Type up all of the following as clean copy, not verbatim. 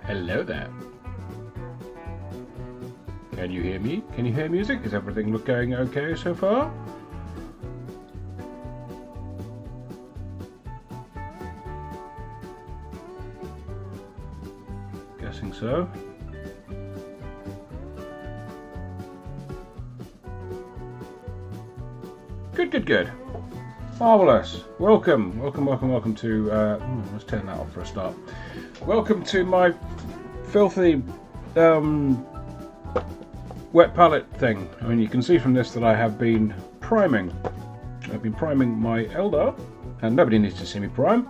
Hello there. Can you hear me? Can you hear music? Is everything going okay so far? Guessing so. Good. Marvellous. Welcome to, let's turn that off for a start. Welcome to my filthy wet palette thing. I mean, you can see from this that I have been priming. I've been priming my Eldar, and nobody needs to see me prime,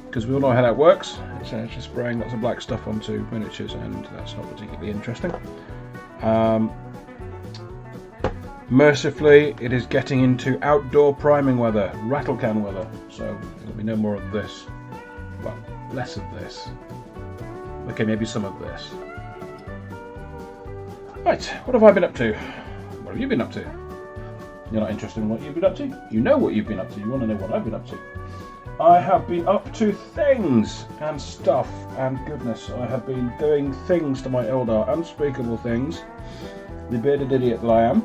because we all know how that works. It's just spraying lots of black stuff onto miniatures, and that's not particularly interesting. Mercifully, it is getting into outdoor priming weather, rattle can weather, so there'll be no more of this. Well, less of this. Okay, maybe some of this. Right, what have I been up to? What have you been up to? You're not interested in what you've been up to? You know what you've been up to, you want to know what I've been up to. I have been up to things and stuff and goodness. I have been doing things to my Eldar, unspeakable things. The bearded idiot that I am.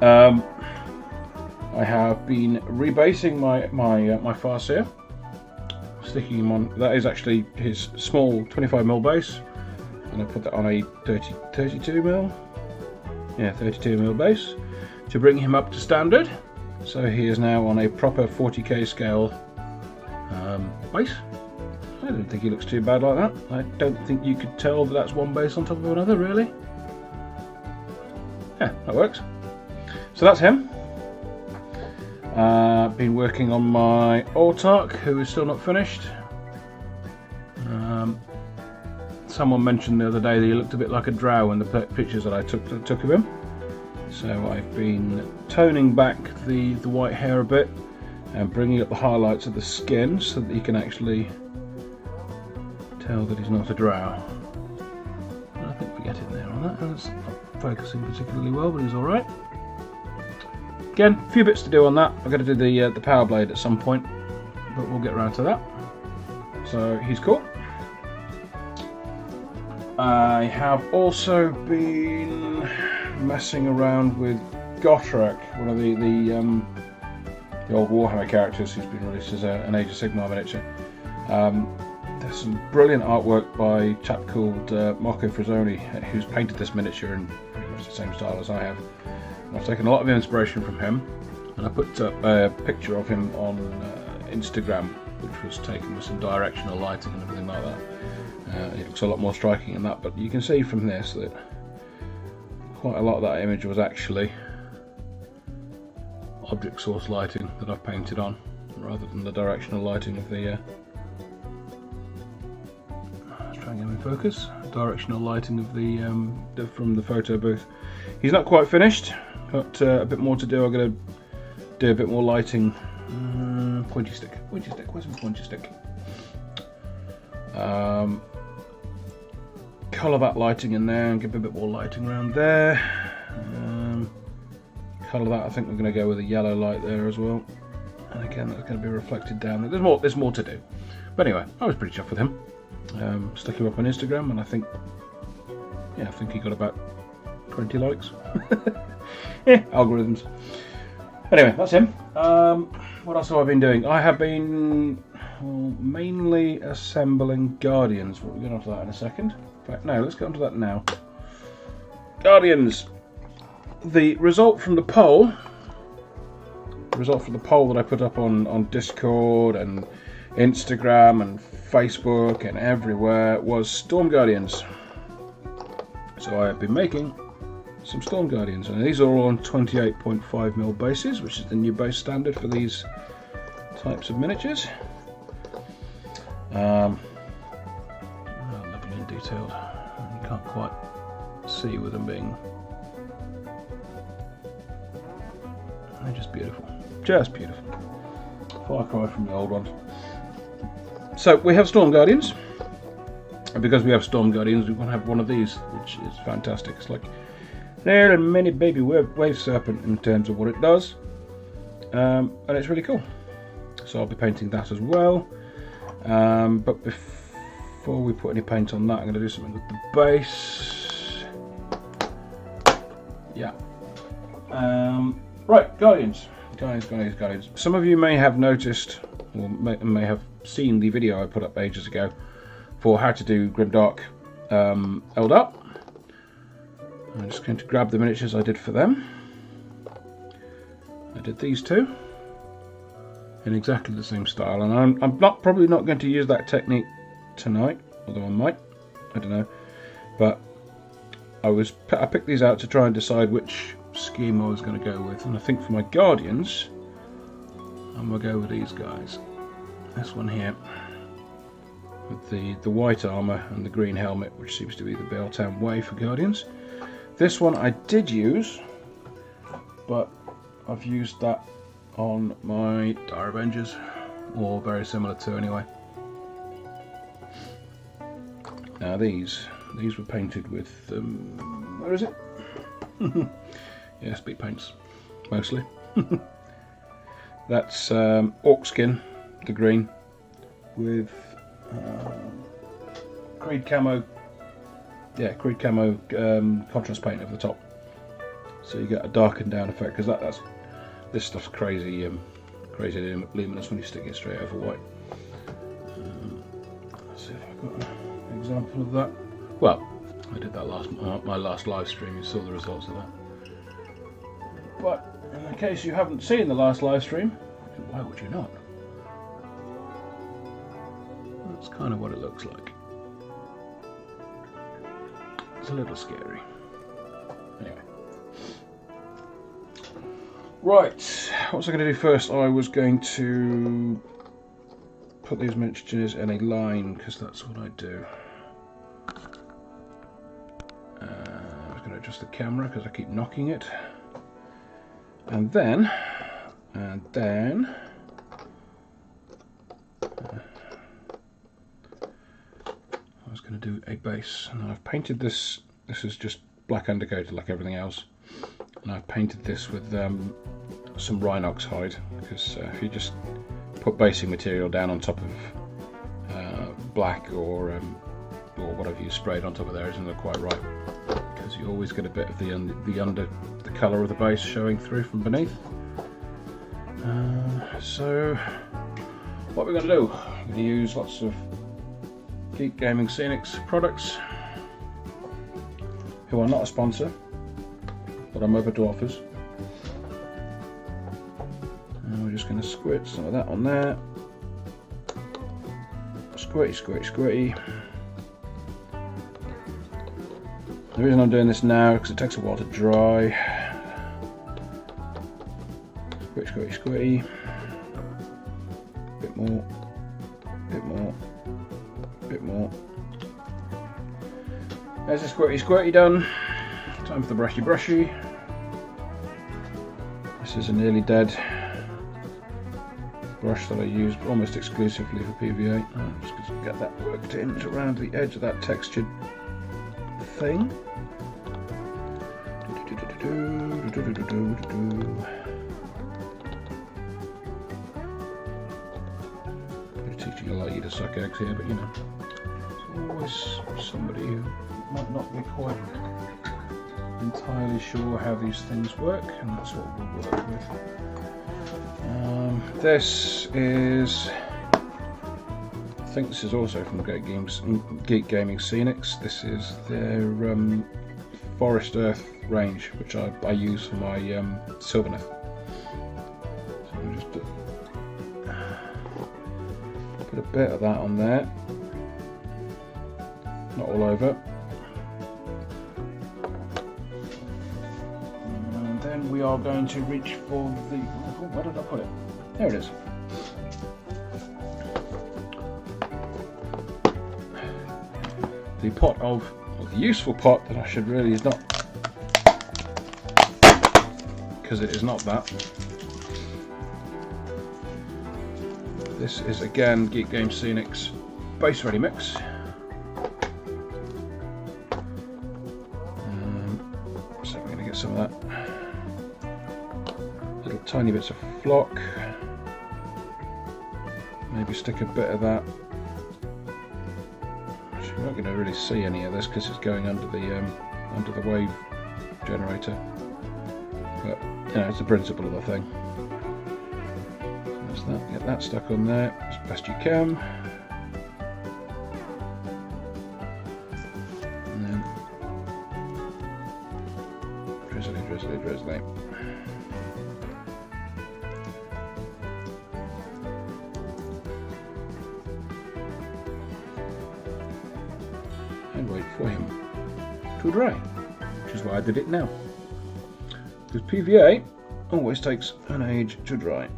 I have been rebasing my Farseer, sticking him on. That is actually his small 25mm base, and I put that on a 32mm. Yeah, 32mm base to bring him up to standard. So he is now on a proper 40k scale base. I don't think he looks too bad like that. I don't think you could tell that that's one base on top of another, really. Yeah, that works. So that's him. Been working on my Autarch, who is still not finished. Someone mentioned the other day that he looked a bit like a drow in the pictures that I took of him. So I've been toning back the white hair a bit and bringing up the highlights of the skin so that you can actually tell that he's not a drow. I think we get in there on that. That's not focusing particularly well, but he's alright. Again, a few bits to do on that. I've got to do the power blade at some point, but we'll get around to that. So he's cool. I have also been messing around with Grimdark, one of the old Warhammer characters who's been released as an Age of Sigmar miniature. There's some brilliant artwork by a chap called Marco Frazzoni, who's painted this miniature in pretty much the same style as I have. I've taken a lot of inspiration from him, and I put up a picture of him on Instagram, which was taken with some directional lighting and everything like that. It looks a lot more striking than that, but you can see from this that quite a lot of that image was actually object source lighting that I've painted on, rather than the directional lighting of the let's try and get him in focus. Directional lighting of the from the photo booth. He's not quite finished. Got a bit more to do. I'm going to do a bit more lighting. Pointy stick. Where's my pointy stick? Colour that lighting in there and give a bit more lighting around there. Colour that. I think we're going to go with a yellow light there as well. And again, that's going to be reflected down there. There's more to do. But anyway, I was pretty chuffed with him. Stuck him up on Instagram, and I think he got about 20 likes. Yeah, algorithms. Anyway, that's him. What else have I been doing? I have been mainly assembling Guardians. We'll get onto that in a second. In fact, no, let's get onto that now. Guardians. The result from the poll that I put up on Discord and Instagram and Facebook and everywhere was Storm Guardians. So I have been making some Storm Guardians, and these are all on 28.5mm bases, which is the new base standard for these types of miniatures. Lovely and detailed. You can't quite see with them being. They're just beautiful. Just beautiful. Far cry from the old ones. So we have Storm Guardians, and because we have Storm Guardians, we want to have one of these, which is fantastic. It's like there and mini baby wave serpent in terms of what it does, and it's really cool. So I'll be painting that as well. But before we put any paint on that, I'm going to do something with the base. Yeah. Right, Guardians. Guardians. Some of you may have noticed, or may have seen the video I put up ages ago for how to do Grimdark Eldar. I'm just going to grab the miniatures I did for them. I did these two in exactly the same style, and I'm probably not going to use that technique tonight, although I might. I don't know. But I picked these out to try and decide which scheme I was going to go with, and I think for my Guardians, I'm going to go with these guys. This one here, with the white armour and the green helmet, which seems to be the Biel-Tan way for Guardians. This one I did use, but I've used that on my Dire Avengers, or very similar to anyway. Now these were painted with, where is it? Yeah, speed paints, mostly. That's orc skin, the green, with Creed camo. Yeah, Creed camo contrast paint over the top, so you get a darkened down effect. Because this stuff's crazy, crazy luminous when you stick it straight over white. Let's see if I've got an example of that. Well, I did that my last live stream. You saw the results of that. But in case you haven't seen the last live stream, why would you not? That's kind of what it looks like. It's a little scary. Anyway. Right, what was I going to do first? I was going to put these miniatures in a line, because that's what I do. I was going to adjust the camera because I keep knocking it. And then I was going to do a base, and I've painted this. This is just black undercoated like everything else, and I've painted this with some Rhinox hide, because if you just put basing material down on top of black or whatever you sprayed on top of there, isn't look quite right, because you always get a bit of the colour of the base showing through from beneath. So what we're going to do, we're going to use lots of Geek Gaming Scenics products, who are not a sponsor, but I'm open to offers. And we're just going to squirt some of that on there. Squirty, squirty, squirty. The reason I'm doing this now is because it takes a while to dry. Squirty, squirty, squirty. Bit more, bit more, bit more. There's the squirty, squirty done. Time for the brushy, brushy. This is a nearly dead brush that I use almost exclusively for PVA. I'm just going to get that worked in around the edge of that textured thing. I'm teaching a lot of you to suck eggs here, but you know, there's always somebody who might not be quite entirely sure how these things work, and that's what we'll work with. This is, I think this is also from Geek Gaming Scenics. This is their Forest Earth range, which I use for my Sylvaneth. So I'll just put a bit of that on there, not all over. And then we are going to reach for the, where did I put it? There it is. The pot of, or the useful pot that I should really is not, because it is not that. This is again Geek Game Scenics Base Ready Mix. So we're going to get some of that. Little tiny bits of flock. Maybe stick a bit of that You're not going to really see any of this because it's going under the wave generator. But you know, it's the principle of the thing. So that's that. Get that stuck on there as best you can. And then drizzly, drizzly, drizzly. And wait for him to dry, which is why I did it now. Because PVA always takes an age to dry.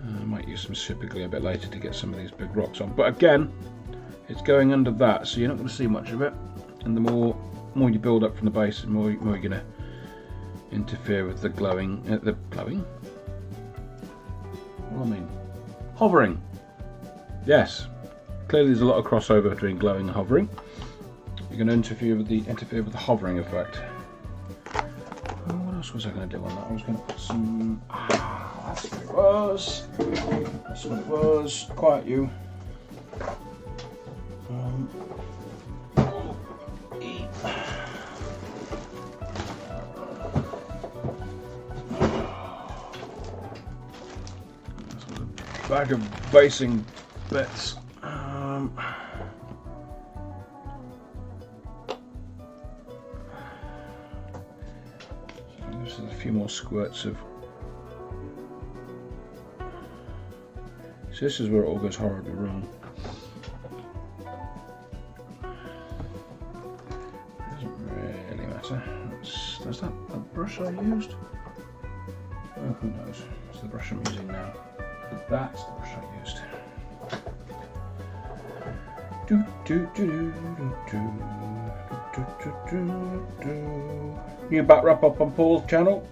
I might use some super glue a bit later to get some of these big rocks on, but again, it's going under that, so you're not going to see much of it. And the more you build up from the base, the more you're going to interfere with the glowing. What do I mean? Hovering. Yes. Clearly, there's a lot of crossover between glowing and hovering. You're going to interfere with the hovering effect. Oh, what else was I going to do on that? I was going to put some. That's what it was. That's what it was. Quiet you. Bag of basing bits. So there's a few more squirts of. So this is where it all goes horribly wrong. Doesn't really matter. That's that brush I used? Oh, who knows? It's the brush I'm using now. That's the brush I used. New back wrap up on Paul's channel.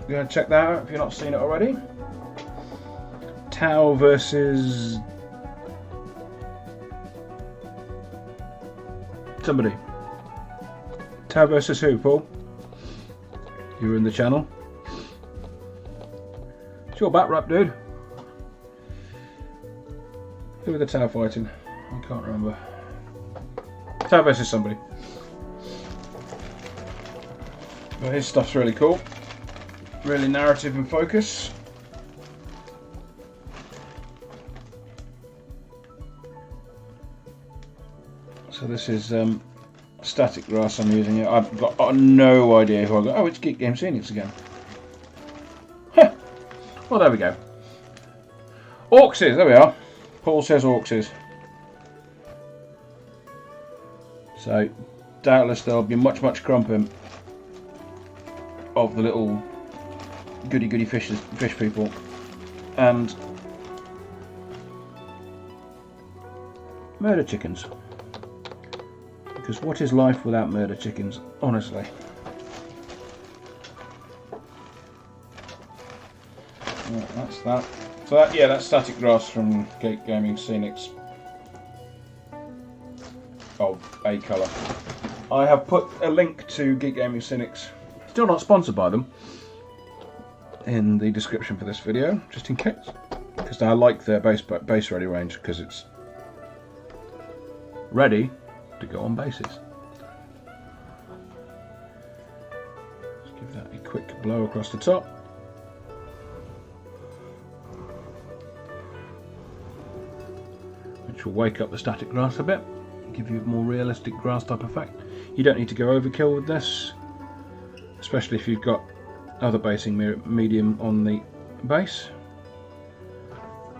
You're going to check that out if you've not seen it already. Tau versus somebody. Tau versus who, Paul? You were in the channel. It's your back wrap, dude. Who were the Tau fighting? I can't remember. Tau versus somebody. But his stuff's really cool. Really narrative and focus. So this is static grass I'm using. I've got no idea who I got. Oh, it's Geek Game Scenics again. Huh. Well, there we go. Orcses, there we are. Paul says Orcses. So, doubtless there'll be much crumping of the little goody fish people, and murder chickens. Because what is life without murder chickens, honestly? Right, that's that. So that, yeah, that's static grass from Geek Gaming Scenics of a colour. I have put a link to Geek Gaming Scenics, still not sponsored by them, in the description for this video, just in case. Because I like their base ready range, because it's ready to go on bases. Just give that a quick blow across the top. Which will wake up the static grass a bit, give you a more realistic grass type effect. You don't need to go overkill with this, especially if you've got other basing medium on the base.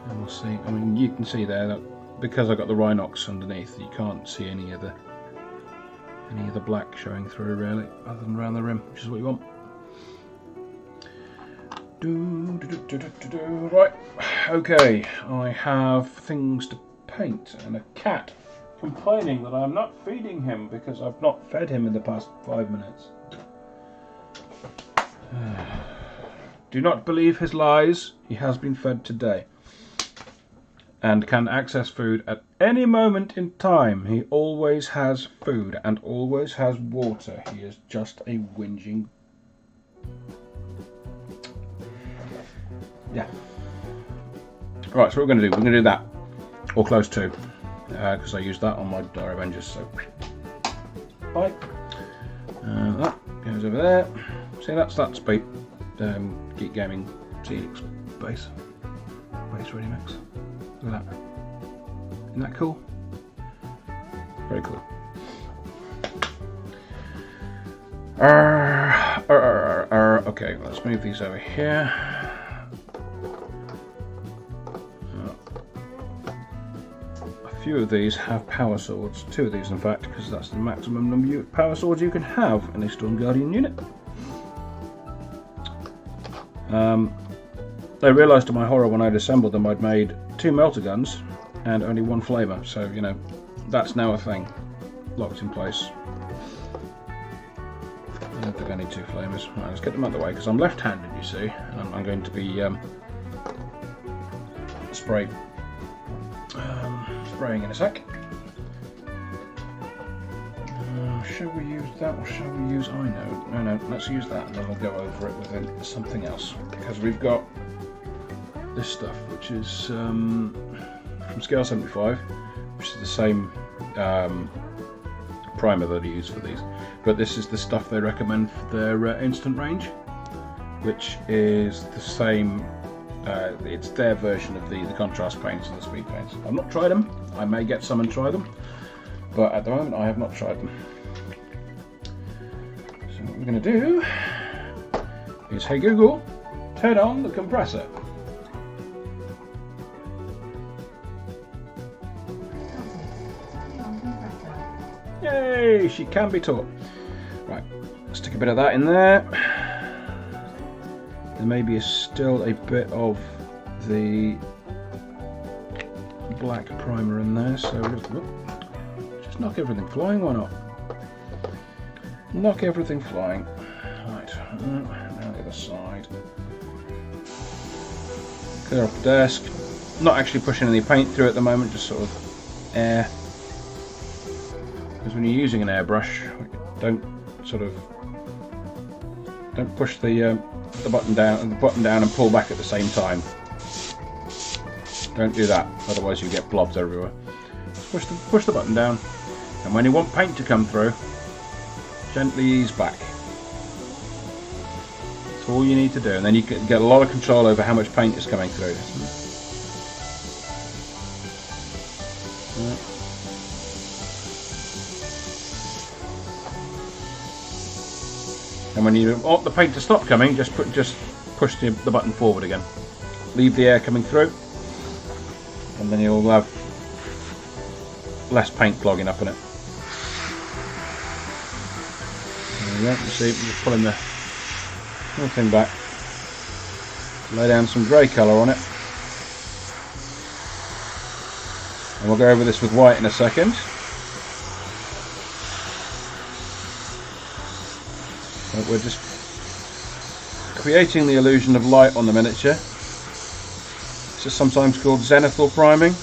And we'll see. I mean, you can see there that because I got the Rhinox underneath, you can't see any of the black showing through really, other than around the rim, which is what you want. Right, okay, I have things to paint and a cat complaining that I'm not feeding him because I've not fed him in the past 5 minutes. Do not believe his lies. He has been fed today and can access food at any moment in time. He always has food and always has water. He is just a whinging. Yeah. Right, so what we're going to do, we're going to do that, or close to, because I used that on my Dire Avengers, so bye. That goes over there. See, that's Geek Gaming Celix base Ready Mix. Look at that. Isn't that cool? Very cool. Okay, let's move these over here. A few of these have power swords. 2 of these, in fact, because that's the maximum number of power swords you can have in a Storm Guardian unit. I realised to my horror when I'd assembled them I'd made 2 melter guns and only 1 flamer, so you know, that's now a thing, locked in place. I don't think I need 2 flamers. Right, let's get them out of the way because I'm left-handed, you see, and I'm going to be spraying in a sec. Shall we use that or shall we use No, let's use that and then we'll go over it with something else, because we've got this stuff which is from scale 75, which is the same primer that I use for these, but this is the stuff they recommend for their instant range, which is the same, it's their version of the contrast paints and the speed paints. I've not tried them, I may get some and try them, but at the moment I have not tried them. So what we're going to do is, hey Google, turn on the compressor. Yay, she can be taught. Right, let's stick a bit of that in there. There may be still a bit of the black primer in there, so just knock everything flying, why not? Knock everything flying. Right, now the other side. Clear off the desk. Not actually pushing any paint through at the moment, just sort of air. Because when you're using an airbrush, don't push the button down and pull back at the same time. Don't do that, otherwise you get blobs everywhere. Just push the button down, and when you want paint to come through, gently ease back. That's all you need to do, and then you can get a lot of control over how much paint is coming through. And when you want the paint to stop coming, just push the button forward again. Leave the air coming through, and then you'll have less paint clogging up in it. There we go. You see, we're just pulling the whole thing back. Lay down some grey colour on it, and we'll go over this with white in a second. We're just creating the illusion of light on the miniature. This is sometimes called zenithal priming,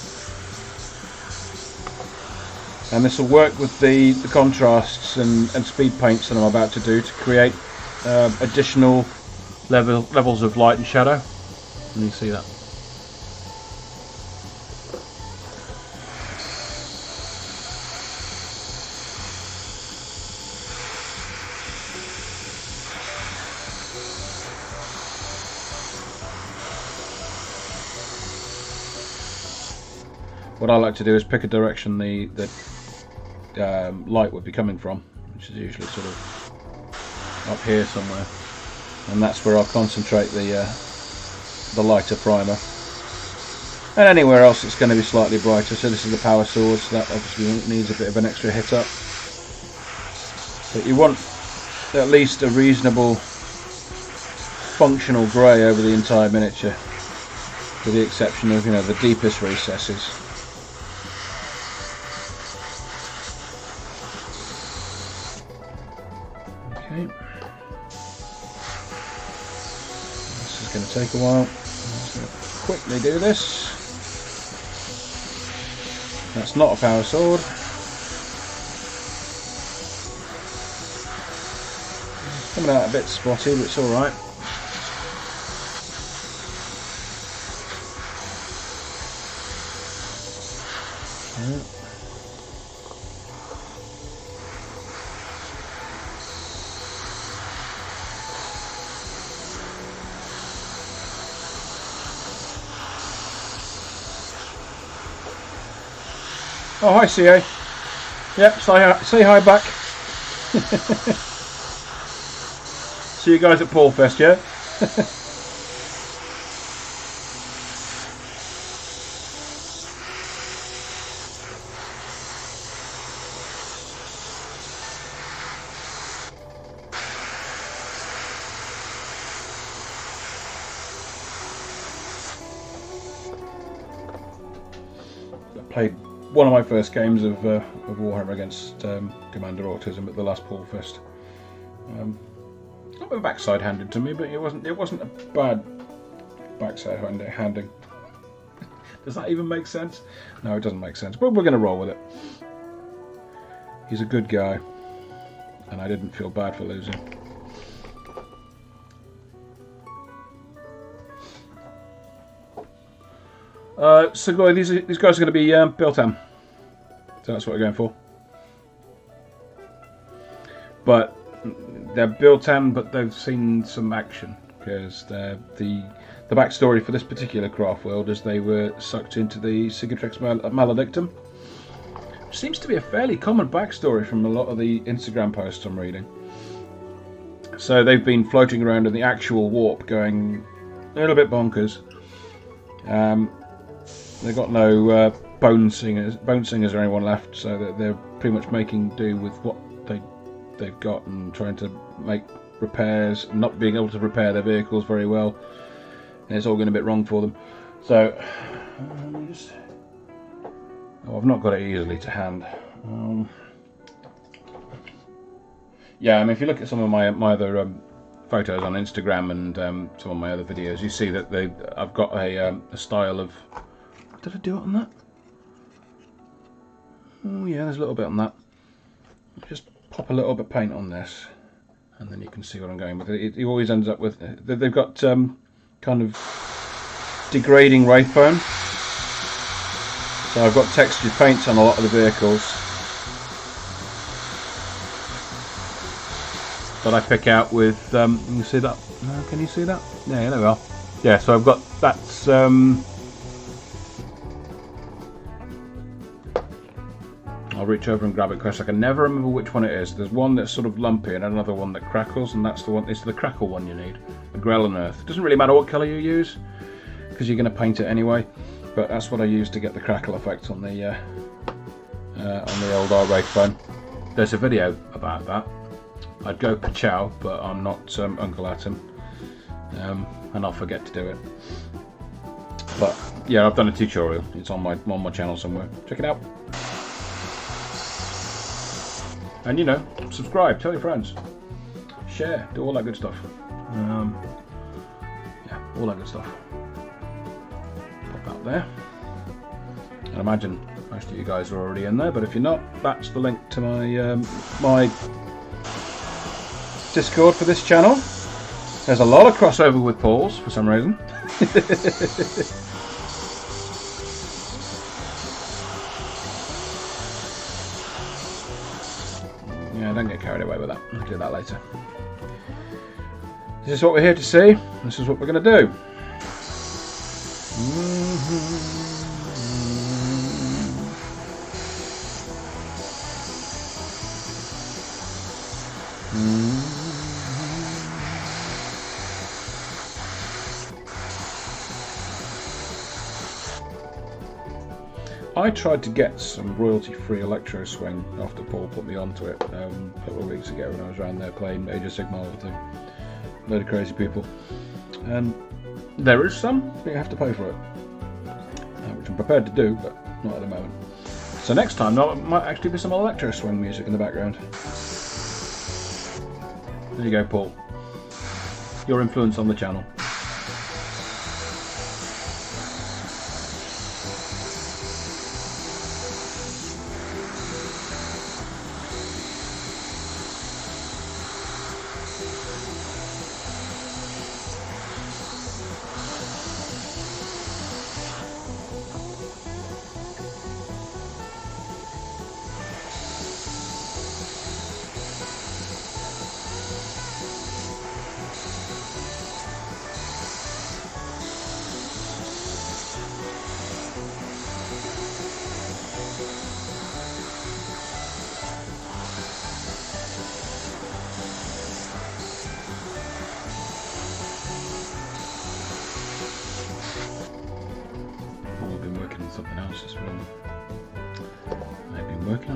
and this will work with the contrasts and speed paints that I'm about to do to create additional levels of light and shadow. And you see that. What I like to do is pick a direction the light would be coming from, which is usually sort of up here somewhere, and that's where I'll concentrate the lighter primer. And anywhere else it's going to be slightly brighter. So this is the power sword, so that obviously needs a bit of an extra hit up. But you want at least a reasonable functional grey over the entire miniature, with the exception of, you know, the deepest recesses. Okay. This is going to take a while. I'm just going to quickly do this. That's not a power sword. It's coming out a bit spotty, but it's alright. Oh, hi, CA. Yep, say hi back. See you guys at Paul Fest, yeah? Played one of my first games of Warhammer against Commander Autism at the last Paul Fest. Got my backside handed to me, but it wasn't a bad backside handing. Does that even make sense? No, it doesn't make sense. But we're going to roll with it. He's a good guy, and I didn't feel bad for losing. So these guys are going to be Biel-Tan. So that's what we're going for. But they're Biel-Tan, but they've seen some action, because the backstory for this particular craft world is they were sucked into the Cicatrix Maledictum, which seems to be a fairly common backstory from a lot of the Instagram posts I'm reading. So they've been floating around in the actual warp, going a little bit bonkers. They've got no bone singers or anyone left, so that they're pretty much making do with what they've got and trying to make repairs, not being able to repair their vehicles very well, and it's all going a bit wrong for them. So, I've not got it easily to hand. Yeah, I mean, if you look at some of my other photos on Instagram and some of my other videos, you see that I've got a style of. Did I do it on that? Oh yeah, there's a little bit on that. Just pop a little bit of paint on this, and then you can see what I'm going with. It always ends up with. They've got kind of degrading wraith bone. So I've got textured paints on a lot of the vehicles that I pick out with. You can see that? No, can you see that? Yeah, there we are. Yeah, so I've got that's. I'll reach over and grab it because I can never remember which one it is. There's one that's sort of lumpy and another one that crackles, and that's the one. It's the crackle one you need. The Grelin Earth. It doesn't really matter what colour you use because you're going to paint it anyway. But that's what I use to get the crackle effect on the Eldar wraith bone. There's a video about that. I'd go ka-chow, but I'm not Uncle Atom, and I'll forget to do it. But yeah, I've done a tutorial. It's on my channel somewhere. Check it out. And, you know, subscribe, tell your friends, share, do all that good stuff. Yeah, all that good stuff. Pop that there. I imagine most of you guys are already in there, but if you're not, that's the link to my my Discord for this channel. There's a lot of crossover with Paul's for some reason. Yeah, don't get carried away with that. I'll do that later. This is what we're here to see. This is what we're going to do. I tried to get some royalty-free electro swing after Paul put me onto it a couple of weeks ago when I was around there playing Age of Sigmar with a load of crazy people. And there is some, but you have to pay for it, which I'm prepared to do, but not at the moment. So next time there might actually be some electro swing music in the background. There you go, Paul. Your influence on the channel.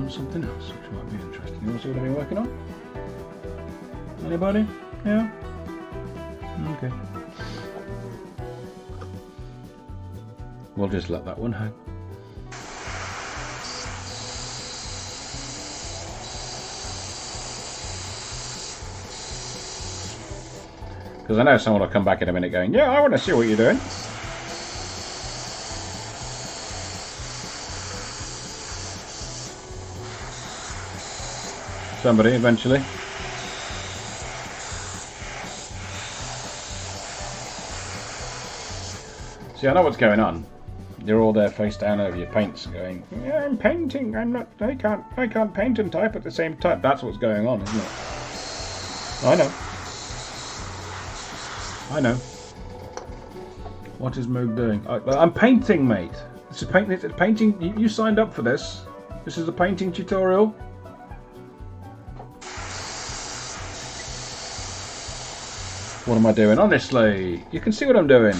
something else which might be interesting. You want to see what I've been working on? Anybody? Yeah? Okay. We'll just let that one hang. Because I know someone will come back in a minute going, yeah, I want to see what you're doing. Somebody eventually. See, I know what's going on. You're all there face down over your paints going, yeah, I'm painting, I can't paint and type at the same time. That's what's going on, isn't it? I know. I know. What is Moog doing? I'm painting, mate. It's a painting. You signed up for this. This is a painting tutorial. What am I doing? Honestly, you can see what I'm doing.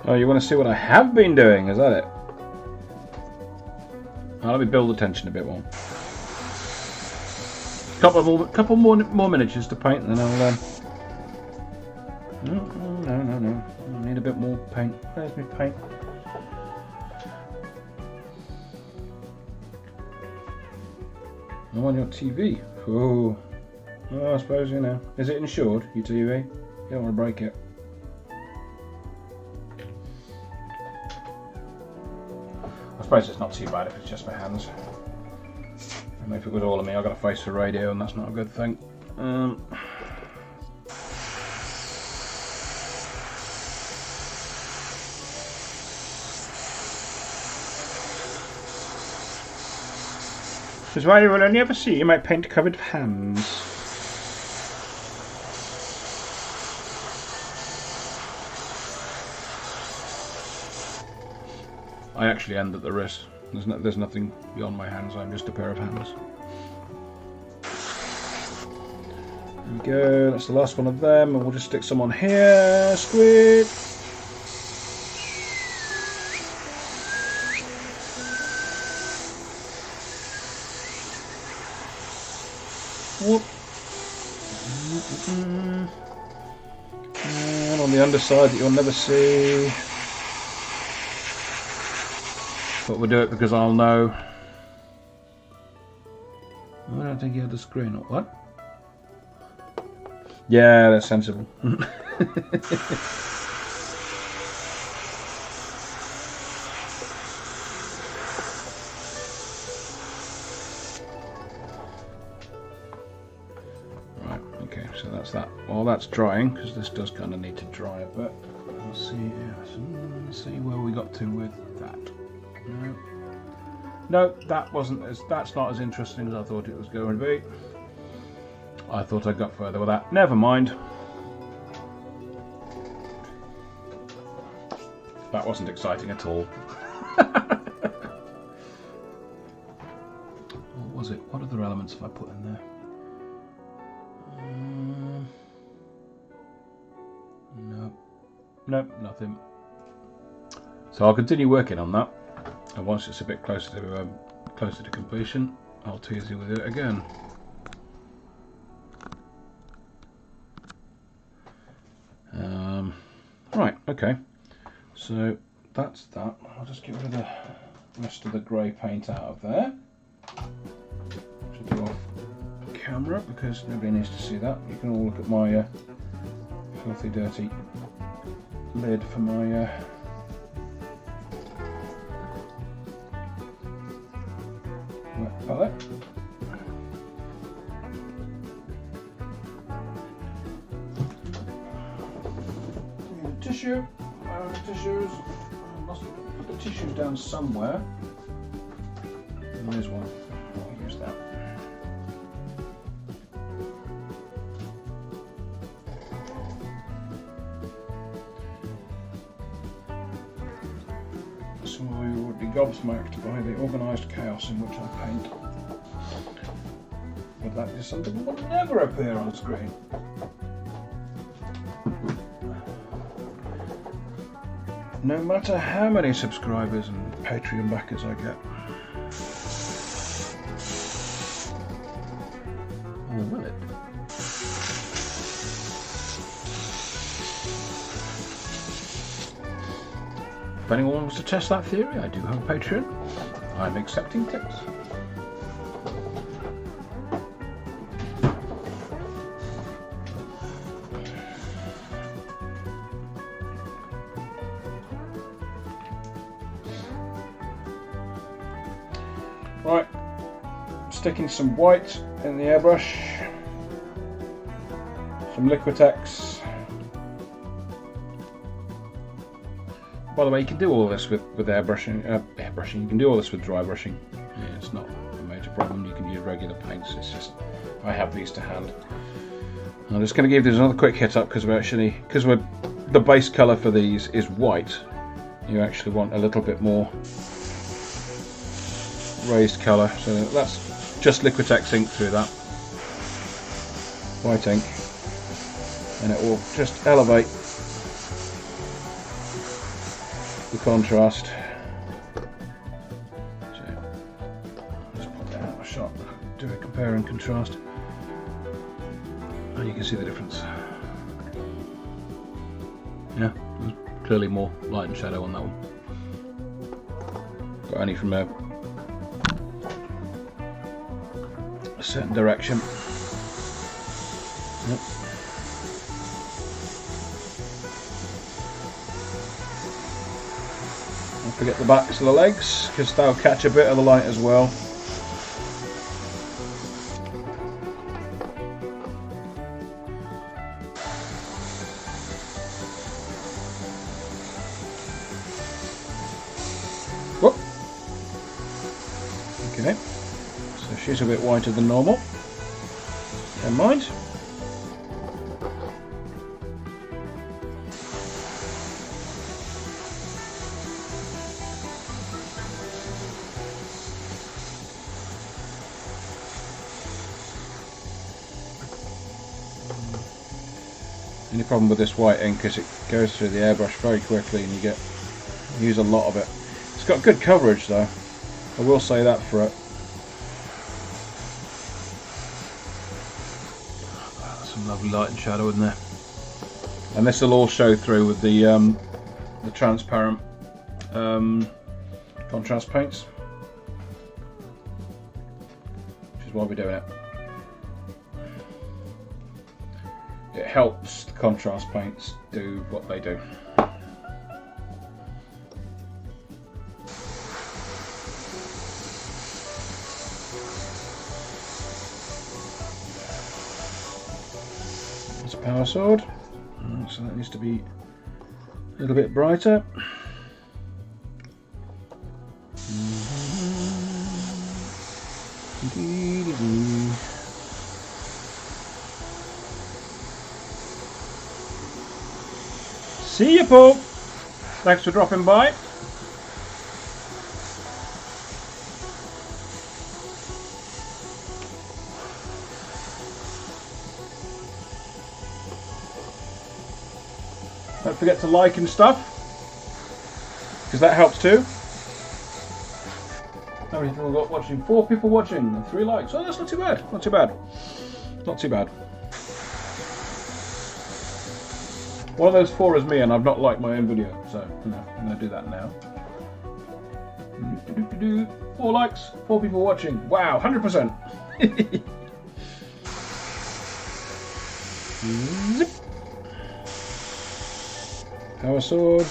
Oh, you want to see what I have been doing? Is that it? Let me build the tension a bit more. Couple more miniatures to paint, and then I'll. No. I need a bit more paint. Where's my paint? I'm on your TV. Oh, I suppose you know. Is it insured? Your TV? You don't want to break it. I suppose it's not too bad if it's just my hands. And if it was all of me, I've got a face for radio, and that's not a good thing. Which is why you will only ever see my paint-covered hands. I actually end at the wrist. There's nothing beyond my hands. I'm just a pair of hands. There we go. That's the last one of them, and we'll just stick some on here. Squid. Whoop. And on the underside that you'll never see. But we'll do it because I'll know. I don't think you had the screen or what? Yeah, that's sensible. Right, okay, so that's that. While that's drying, because this does kind of need to dry a bit. Let's see, let's see where we got to with that. No, that's not as interesting as I thought it was going to be. I thought I got further with that. Never mind. That wasn't exciting at all. What was it? What other elements have I put in there? No, nothing. So I'll continue working on that. And once it's a bit closer to completion, I'll tease you with it again. Right, okay. So that's that. I'll just get rid of the rest of the grey paint out of there. Should do off camera because nobody needs to see that. You can all look at my filthy, dirty lid for my. Palette. Tissue. Tissues. I must put the tissues down somewhere. There's one. I'll use that. some of you would be gobsmacked by the organised chaos in which I paint. But that is something that will never appear on screen. No matter how many subscribers and Patreon backers I get. Oh, will it? If anyone wants to test that theory, I do have a Patreon. I'm accepting tips. Right, sticking some white in the airbrush, some Liquitex. By the way, you can do all this with airbrushing. You can do all this with dry brushing. Yeah, it's not a major problem. You can use regular paints. It's just I have these to hand. I'm just going to give these another quick hit up because the base colour for these is white. You actually want a little bit more raised colour, so that's just Liquitex ink through that white ink, and it will just elevate the contrast. So just pop it out of my shot, do a compare and contrast, and you can see the difference. Yeah, there's clearly more light and shadow on that one, but only from a certain direction. Yep. Don't forget the backs of the legs, because they'll catch a bit of the light as well. Whoop. Okay. So she's a bit whiter than normal. Never mind. The only problem with this white ink is it goes through the airbrush very quickly and you use a lot of it. It's got good coverage though, I will say that for it. Some lovely light and shadow in there, and this will all show through with the transparent contrast paints, which is why we're doing it. It helps the contrast paints do what they do. It's a power sword, so that needs to be a little bit brighter. See you, Paul. Thanks for dropping by. Don't forget to like and stuff, because that helps too. How many people we got watching? 4 people watching and 3 likes. Oh, that's not too bad. Not too bad. Not too bad. One of those 4 is me, and I've not liked my own video, so I'm going to do that now. 4 likes, 4 people watching. Wow, 100%. Zip. Power sword.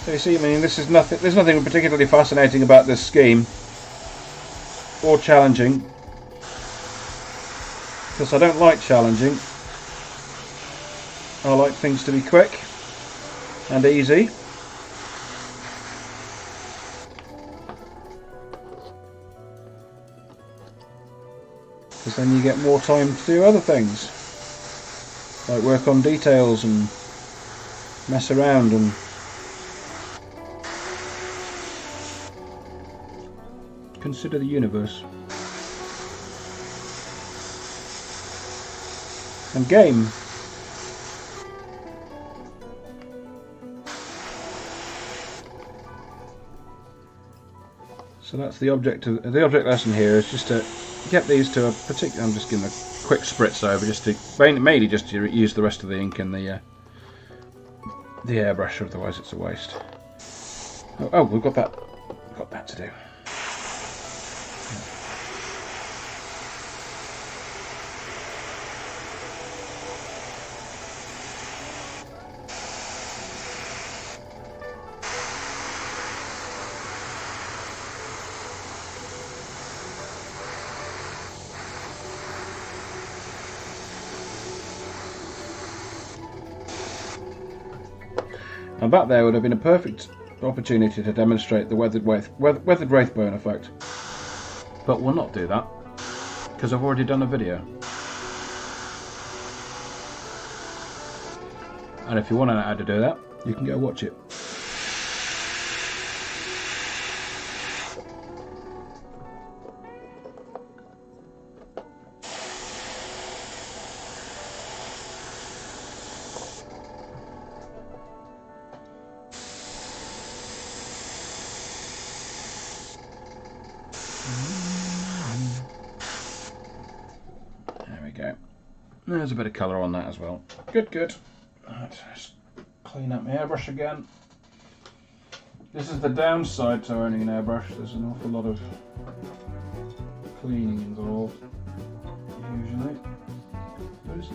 So you see, I mean, this is nothing. There's nothing particularly fascinating about this scheme, or challenging, because I don't like challenging. I like things to be quick and easy. because then you get more time to do other things, like work on details and mess around and consider the universe and game. So that's the object lesson here, is just to get these to a particular. I'm just giving a quick spritz over, just to mainly just to use the rest of the ink in the airbrush, otherwise it's a waste. Oh, we've got that to do. And that there would have been a perfect opportunity to demonstrate the weathered wraithbone effect. But we'll not do that, because I've already done a video. And if you want to know how to do that, you can go watch it. There we go. There's a bit of colour on that as well. Good, good. Right, let's clean up my airbrush again. This is the downside to owning an airbrush. There's an awful lot of cleaning involved, usually. But it's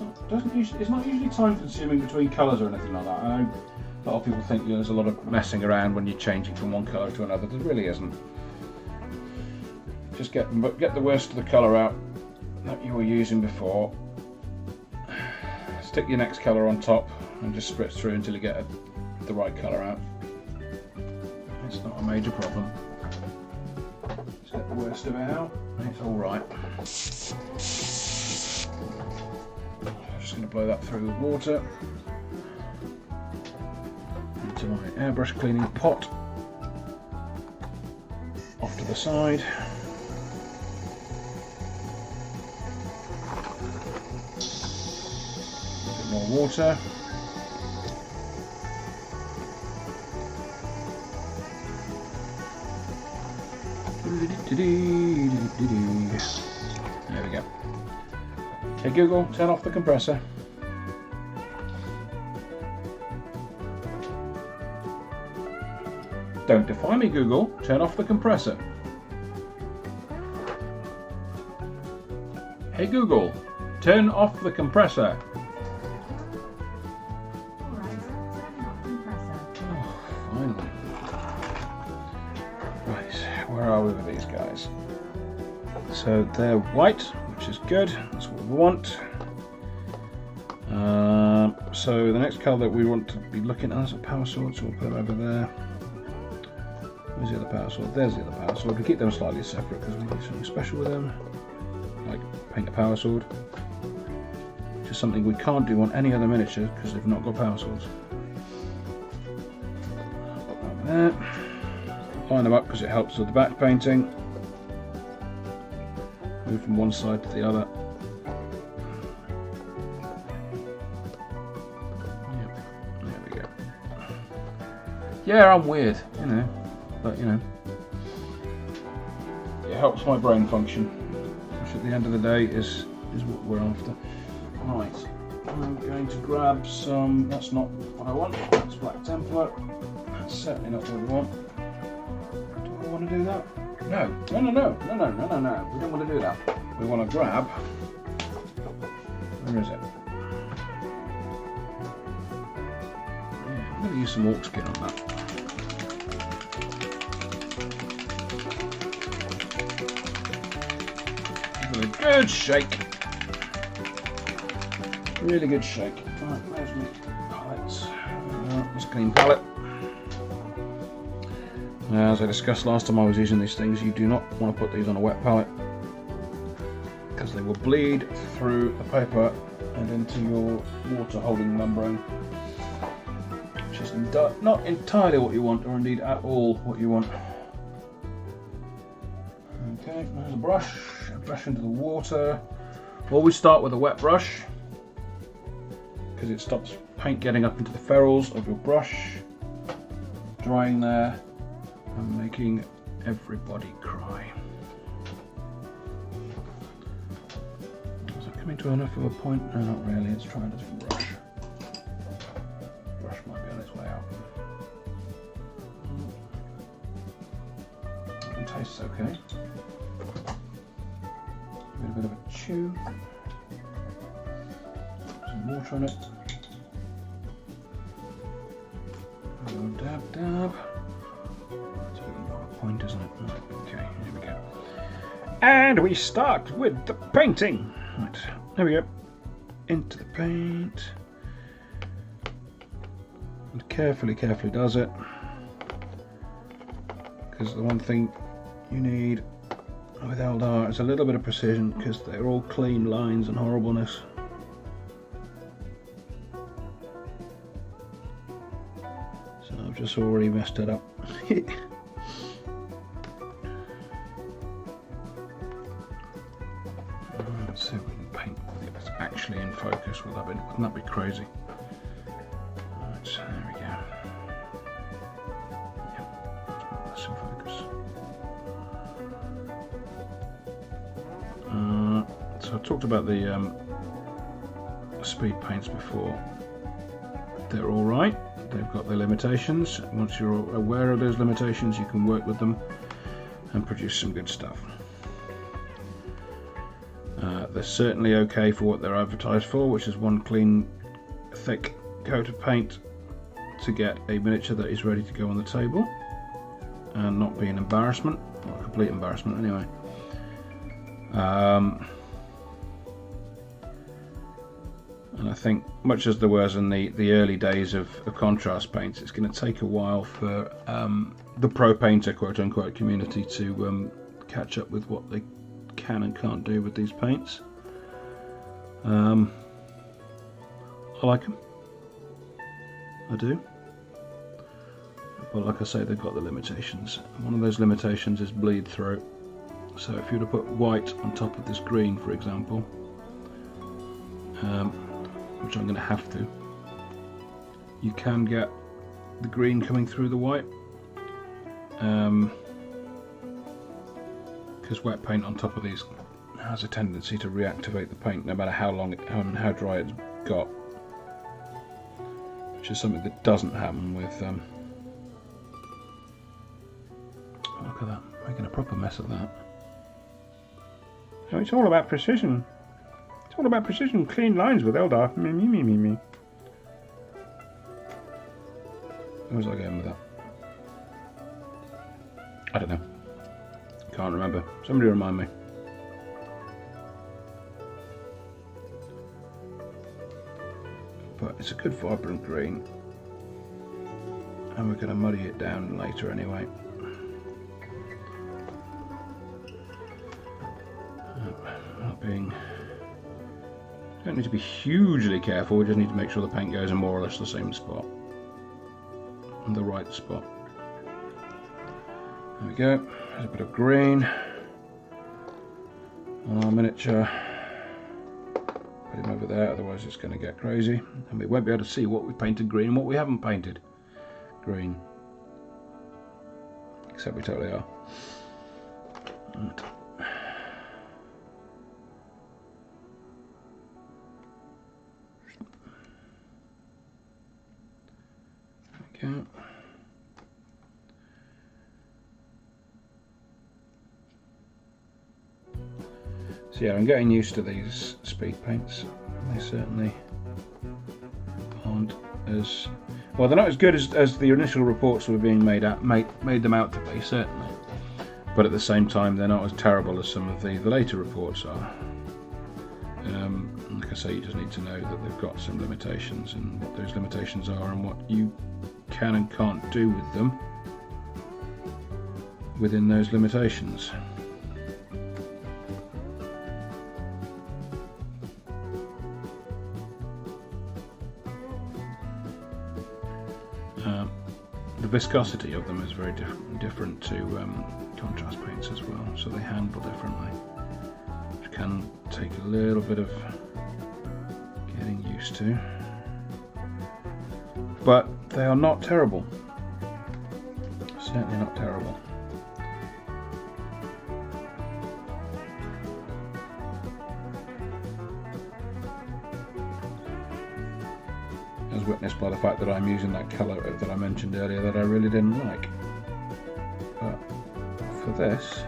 not usually time consuming between colours or anything like that. I know a lot of people think there's a lot of messing around when you're changing from one colour to another. There really isn't. Just get the worst of the colour out that you were using before. Stick your next colour on top and just spritz through until you get the right colour out. It's not a major problem. Just get the worst of it out and it's alright. I'm just going to blow that through with water into my airbrush cleaning pot. Off to the side. More water. There we go. Okay, Google, turn off the compressor. Don't defy me, Google. Turn off the compressor. Hey Google, turn off the compressor. Where are we with these guys? So they're white, which is good. That's what we want. So the next colour that we want to be looking at is a power sword, so we'll put them over there. Where's the other power sword? There's the other power sword. We keep them slightly separate because we do something special with them, like paint a power sword. Which is something we can't do on any other miniature because they've not got power swords. Put that over there. Line them up because it helps with the back painting. Move from one side to the other. Yep, there we go. Yeah, I'm weird, you know, but you know, it helps my brain function, which at the end of the day is what we're after. Right, I'm going to grab some. That's not what I want. That's black template. That's certainly not what we want. Want to do that? No. We don't want to do that. We want to grab. Where is it? Yeah, I'm going to use some orc skin on that. Give it a good shake. Really good shake. Right, where's my palettes? This clean palette. As I discussed last time I was using these things, you do not want to put these on a wet palette because they will bleed through the paper and into your water holding membrane, which is not entirely what you want, or indeed at all what you want. Okay, there's a brush into the water. Always start with a wet brush because it stops paint getting up into the ferrules of your brush, drying there and making everybody cry. Is it coming to enough of a point? No, not really. It's trying a different brush. Brush might be on its way out. It tastes okay. A bit of a chew. Some water on it. Dab, dab. It's a bit more of a point, isn't it? Okay, here we go. And we start with the painting. Right, there we go. Into the paint. And carefully does it. Because the one thing you need with Eldar is a little bit of precision, because they're all clean lines and horribleness. So I've just already messed it up. Let's see if we can paint if it's actually in focus. Wouldn't that be crazy? Right, so there we go. Yep, that's in focus. So I talked about the speed paints before. They're all right. They've got their limitations. Once you're aware of those limitations, you can work with them and produce some good stuff. They're certainly okay for what they're advertised for, which is one clean, thick coat of paint to get a miniature that is ready to go on the table and not be an embarrassment, or a complete embarrassment anyway. And I think, much as there was in the early days of contrast paints, it's going to take a while for the pro painter, quote unquote, community to catch up with what they can and can't do with these paints. I like them. I do. But like I say, they've got the limitations. One of those limitations is bleed through. So if you were to put white on top of this green, for example, which I'm going to have to, you can get the green coming through the white, because wet paint on top of these has a tendency to reactivate the paint no matter how long how dry it's got, which is something that doesn't happen with look at that, making a proper mess of that. So it's all about precision. It's all about precision, clean lines with Eldar. Me. Where was I going with that? I don't know. Can't remember. Somebody remind me. But it's a good vibrant green. And we're going to muddy it down later anyway. Don't need to be hugely careful, we just need to make sure the paint goes in more or less the same spot. And the right spot. There we go, there's a bit of green on our miniature. Put him over there, otherwise it's going to get crazy. And we won't be able to see what we painted green and what we haven't painted green. Except we totally are. Right. Okay. So yeah, I'm getting used to these speed paints. They certainly aren't as well. They're not as good as the initial reports were being made them out to be, certainly. But at the same time, they're not as terrible as some of the later reports are. Like I say, you just need to know that they've got some limitations, and what those limitations are, and what you can and can't do with them within those limitations. the viscosity of them is very different to contrast paints as well, so they handle differently, which can take a little bit of getting used to. But they are not terrible. Certainly not terrible. As witnessed by the fact that I'm using that colour that I mentioned earlier that I really didn't like. But for this,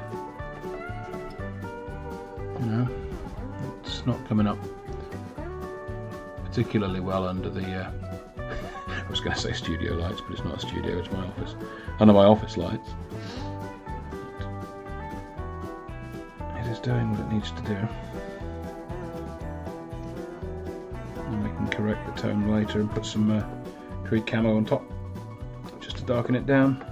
you know, it's not coming up particularly well under the I was going to say studio lights, but it's not a studio, it's my office. Under my office lights. It is doing what it needs to do. And we can correct the tone later and put some Creed camo on top, just to darken it down.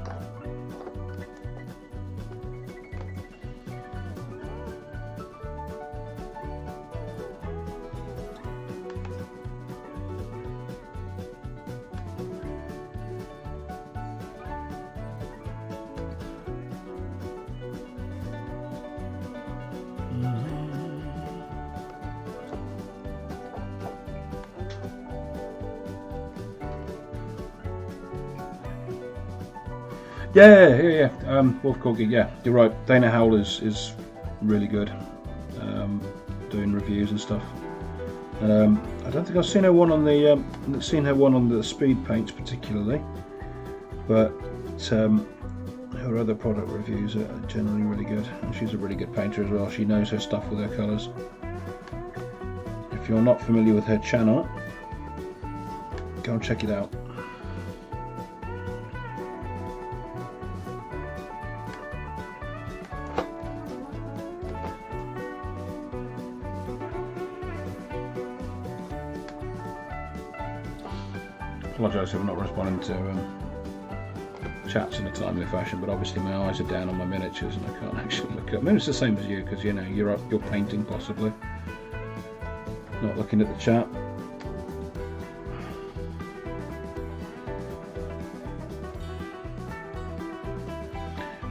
Yeah. Wolf Corgi, yeah, you're right. Dana Howell is really good doing reviews and stuff. I don't think I've seen her one on the speed paints particularly, but her other product reviews are generally really good, and she's a really good painter as well. She knows her stuff with her colours. If you're not familiar with her channel, go and check it out. Apologise if I'm not responding to chats in a timely fashion, but obviously my eyes are down on my miniatures and I can't actually look up. Maybe it's the same as you, because you know you're painting possibly, not looking at the chat.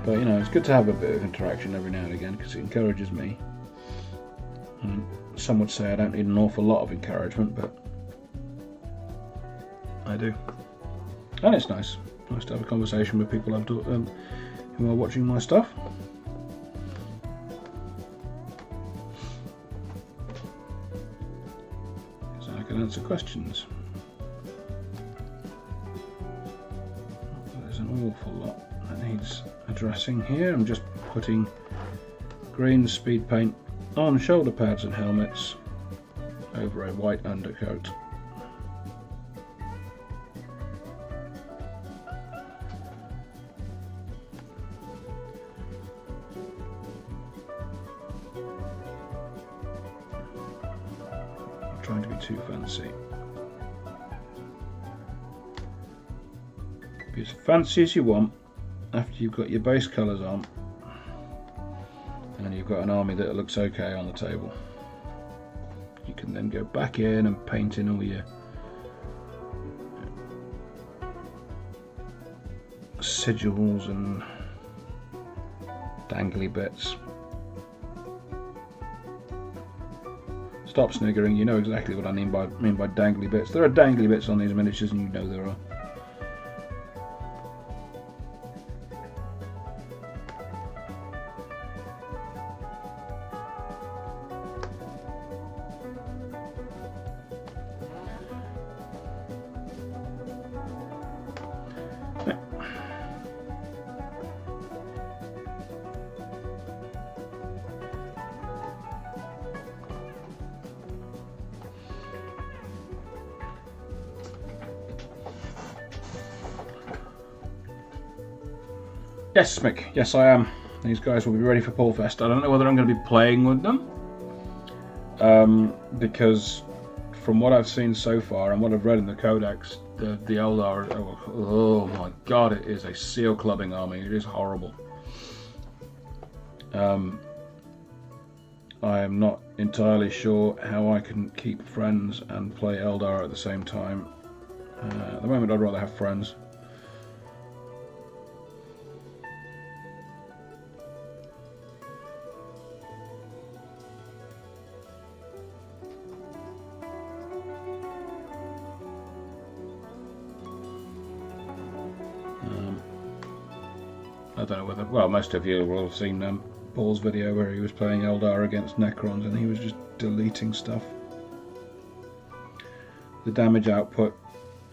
But you know, it's good to have a bit of interaction every now and again because it encourages me. And some would say I don't need an awful lot of encouragement, but I do, and it's nice to have a conversation with people who are watching my stuff. So I can answer questions. There's an awful lot that needs addressing here. I'm just putting green speed paint on shoulder pads and helmets over a white undercoat. Trying to be too fancy. Be as fancy as you want after you've got your base colours on and you've got an army that looks okay on the table. You can then go back in and paint in all your sigils and dangly bits. Stop sniggering, you know exactly what I mean by dangly bits. There are dangly bits on these miniatures and you know there are. Yes, Mick. Yes, I am. These guys will be ready for Pullfest. I don't know whether I'm going to be playing with them, because from what I've seen so far and what I've read in the Codex, the Eldar, oh my god, it is a seal clubbing army. It is horrible. I am not entirely sure how I can keep friends and play Eldar at the same time. At the moment, I'd rather have friends. I don't know whether, well, most of you will have seen Paul's video where he was playing Eldar against Necrons and he was just deleting stuff. The damage output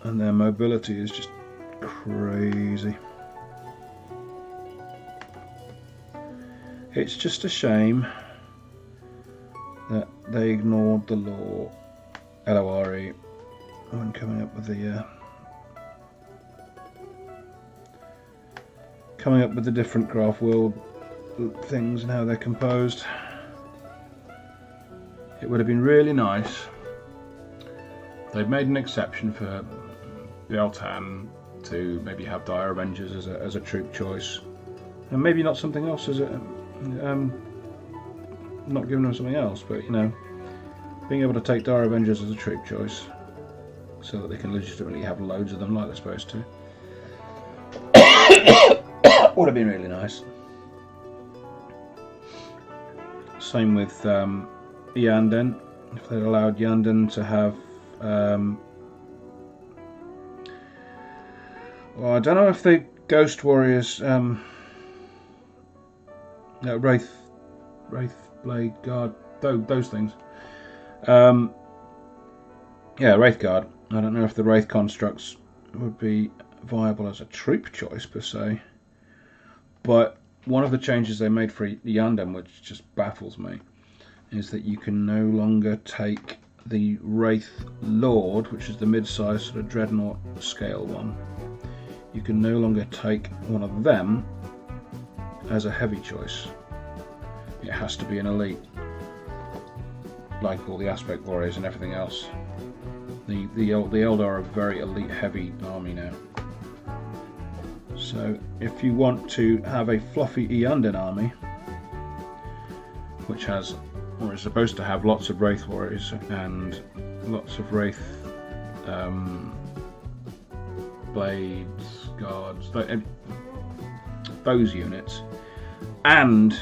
and their mobility is just crazy. It's just a shame that they ignored the law, LORE, when coming up with the different craft world things and how they're composed. It would have been really nice. They've made an exception for Biel-Tan to maybe have Dire Avengers as a troop choice, and maybe not something else as a not giving them something else, but you know, being able to take Dire Avengers as a troop choice so that they can legitimately have loads of them like they're supposed to would have been really nice. Same with Yanden. If they'd allowed Yanden to have well, I don't know if the Ghost Warriors Wraith Blade Guard, those things. Yeah, Wraith Guard. I don't know if the Wraith constructs would be viable as a troop choice per se. But one of the changes they made for Yanden, which just baffles me, is that you can no longer take the Wraith Lord, which is the mid-sized sort of Dreadnought scale one. You can no longer take one of them as a heavy choice. It has to be an elite, like all the Aspect Warriors and everything else. The Eldar are a very elite heavy army now. So if you want to have a fluffy Yanden army, which has, or is supposed to have, lots of Wraith Warriors and lots of Wraith Blades, Guards, those units, and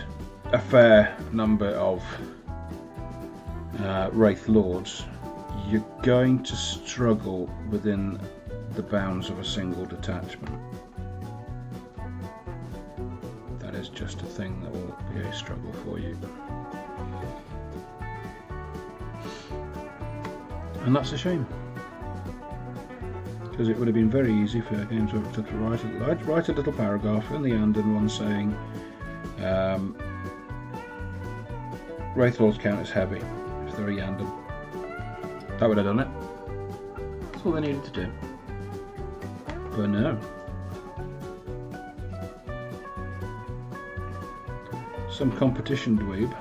a fair number of Wraith Lords, you're going to struggle within the bounds of a single detachment. That is just a thing that will be a struggle for you. And that's a shame, because it would have been very easy for Games Workshop to write a little paragraph in the Yanden one saying Wraith Lords count as heavy if they're a Yanden. That would have done it. That's all they needed to do. But no. Some competition dweeb.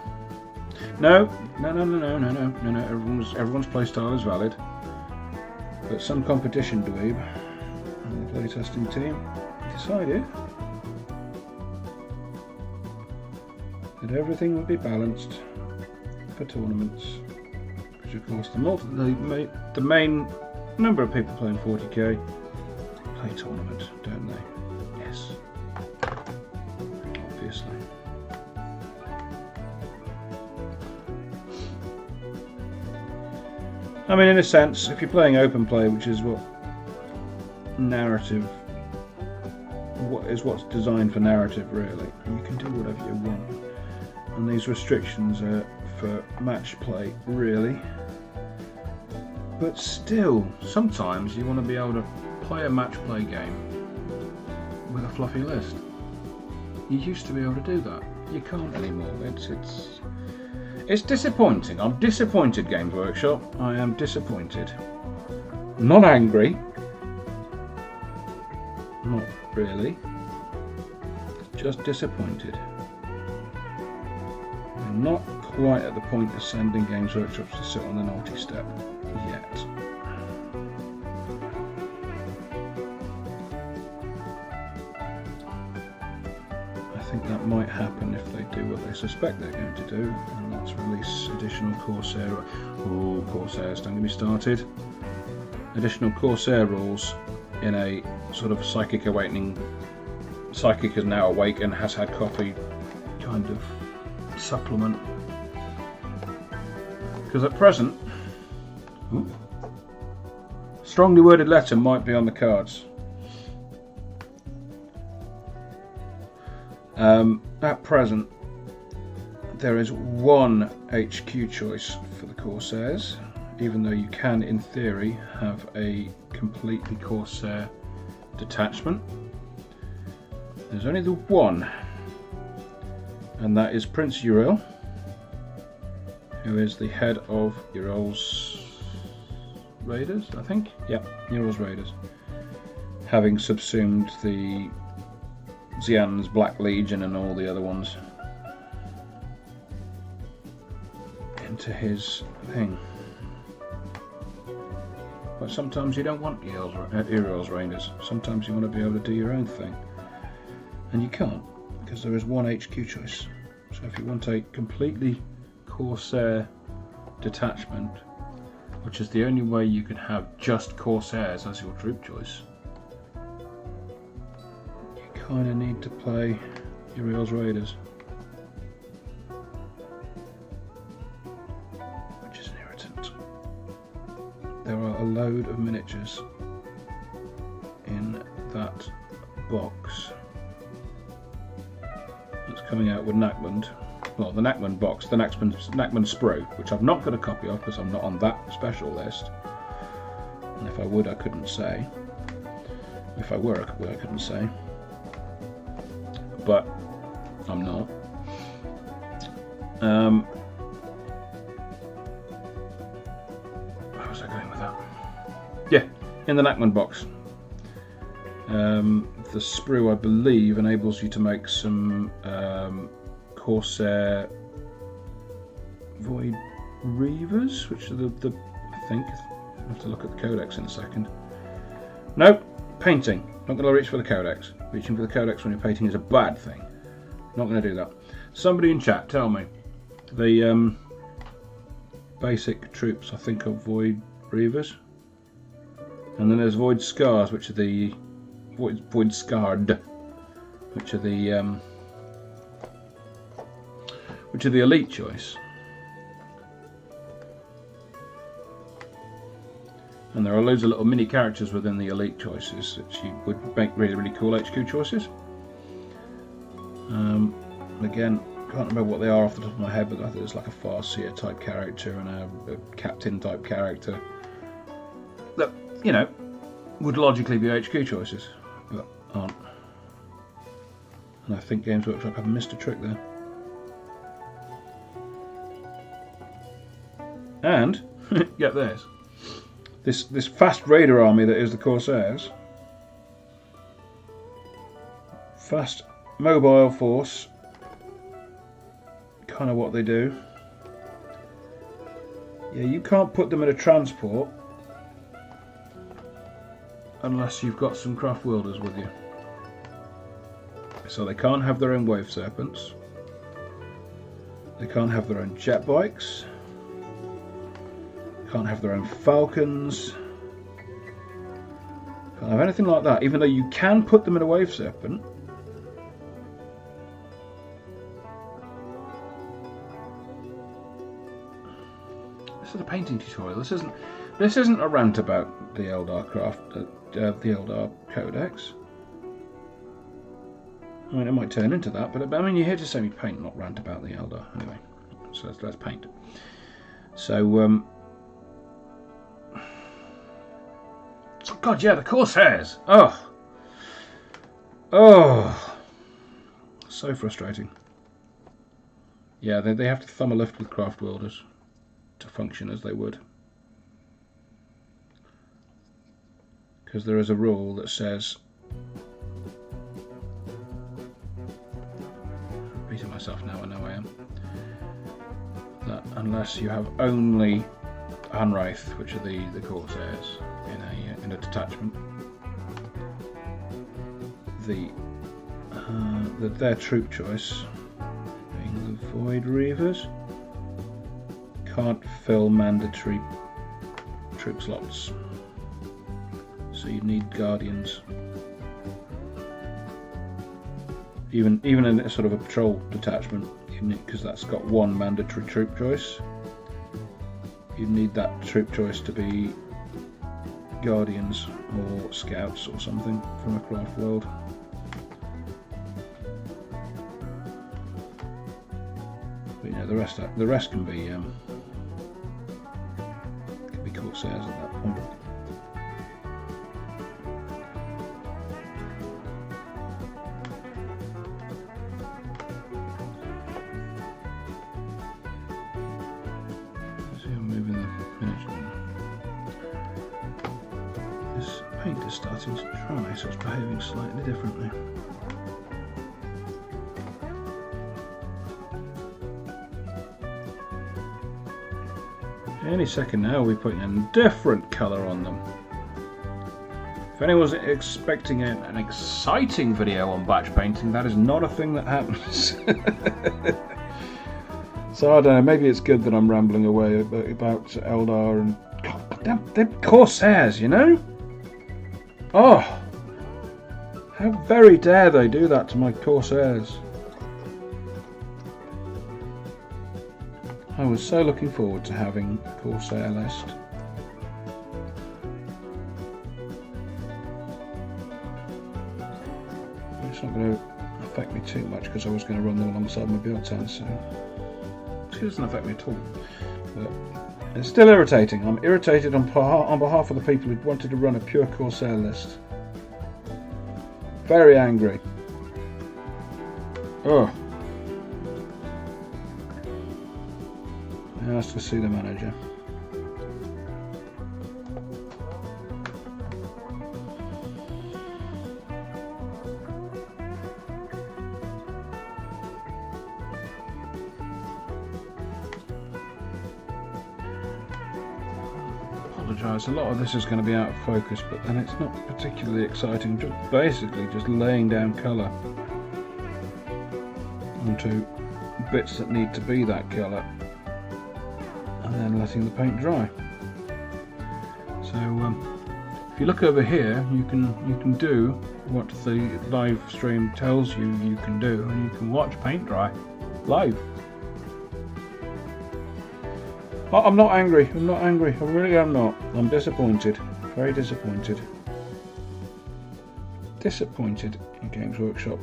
No. Everyone's playstyle is valid. But some competition dweeb and the playtesting team decided that everything would be balanced for tournaments. Which of course the main number of people playing 40k play tournament, don't they? Yes. Obviously. I mean, in a sense, if you're playing open play, which is what what's designed for narrative, really, you can do whatever you want. And these restrictions are for match play, really. But still, sometimes you want to be able to play a match play game with a fluffy list. You used to be able to do that. You can't anymore. It's disappointing. I'm disappointed, Games Workshop. I am disappointed. Not angry. Not really. Just disappointed. I'm not quite at the point of sending Games Workshops to sit on the naughty step yet. I think that might happen if they do what they suspect they're going to do, and that's release additional Corsair. Oh, Corsairs, don't get me started. Additional Corsair rules in a sort of Psychic Awakening. Psychic is now awake and has had coffee kind of supplement. Because at present, strongly worded letter might be on the cards. At present, there is one HQ choice for the Corsairs, even though you can, in theory, have a completely Corsair detachment. There's only the one, and that is Prince Uriel, who is the head of Uriel's Raiders, I think? Yeah, Uriel's Raiders. Having subsumed the Xian's Black Legion and all the other ones into his thing. But sometimes you don't want Uriel's Raiders. Sometimes you want to be able to do your own thing. And you can't, because there is one HQ choice. So if you want a completely Corsair detachment, which is the only way you can have just Corsairs as your troop choice, you kind of need to play Uriel's Raiders. Which is an irritant. There are a load of miniatures in that box that's coming out with Nakland. Well, the Nakland box, the Nakland sprue, which I've not got a copy of because I'm not on that special list. And if I would, I couldn't say. If I were, I couldn't say. But I'm not. Where was I going with that? Yeah, in the Nakland box. The sprue, I believe, enables you to make some Corsair Void Reavers, which are the I think, I'll have to look at the codex in a second. Nope, painting. Not going to reach for the codex. Reaching for the codex when you're painting is a bad thing. Not going to do that. Somebody in chat, tell me. The basic troops, I think, are Void Reavers. And then there's Void Scars, which are the Void Scarred, which are the elite choice. And there are loads of little mini characters within the elite choices that you would make really, really cool HQ choices. Again, can't remember what they are off the top of my head, but I think there's like a Farseer type character and a Captain type character that, you know, would logically be HQ choices, but aren't. And I think Games Workshop have missed a trick there. And get this. This fast raider army that is the Corsairs. Fast mobile force. Kind of what they do. Yeah, you can't put them in a transport unless you've got some craft wielders with you. So they can't have their own wave serpents. They can't have their own jet bikes. Can't have their own falcons. Can't have anything like that, even though you can put them in a wave serpent. This is a painting tutorial. This isn't a rant about the Eldar the Eldar Codex. I mean, it might turn into that, but I mean, you're here to see me paint, not rant about the Eldar. Anyway, so let's paint. So, oh God, yeah, the Corsairs. Oh, so frustrating. Yeah, they have to thumb a lift with craft wielders to function as they would, because there is a rule that says, I'm beating myself now, I know I am, that unless you have only Anwraith, which are the Corsairs, in a detachment, their troop choice, being the Void Reavers, can't fill mandatory troop slots. So you need Guardians. Even in a sort of a patrol detachment, because that's got one mandatory troop choice, you need that troop choice to be Guardians or Scouts or something from a craft world. Yeah, the rest can be Corsairs at that point. See, I'm moving the miniature. This paint is starting to dry, so it's behaving slightly differently. Any second now we'll be putting a different colour on them. If anyone's expecting an exciting video on batch painting, that is not a thing that happens. So I don't know, maybe it's good that I'm rambling away about Eldar and... God damn, they're Corsairs, you know? Oh! How very dare they do that to my Corsairs. I was so looking forward to having a Corsair list. It's not going to affect me too much because I was going to run them alongside my Biel-Tan, so it doesn't affect me at all. But it's still irritating. I'm irritated on behalf of the people who wanted to run a pure Corsair list. Very angry. Oh. Nice to see the manager. Apologise, a lot of this is going to be out of focus, but then it's not particularly exciting. Just basically just laying down colour onto bits that need to be that colour, and then letting the paint dry. So if you look over here, you can do what the live stream tells you can do, and you can watch paint dry live. Oh, I'm not angry. I'm not angry. I really am not. I'm disappointed. Very disappointed. Disappointed in Games Workshop.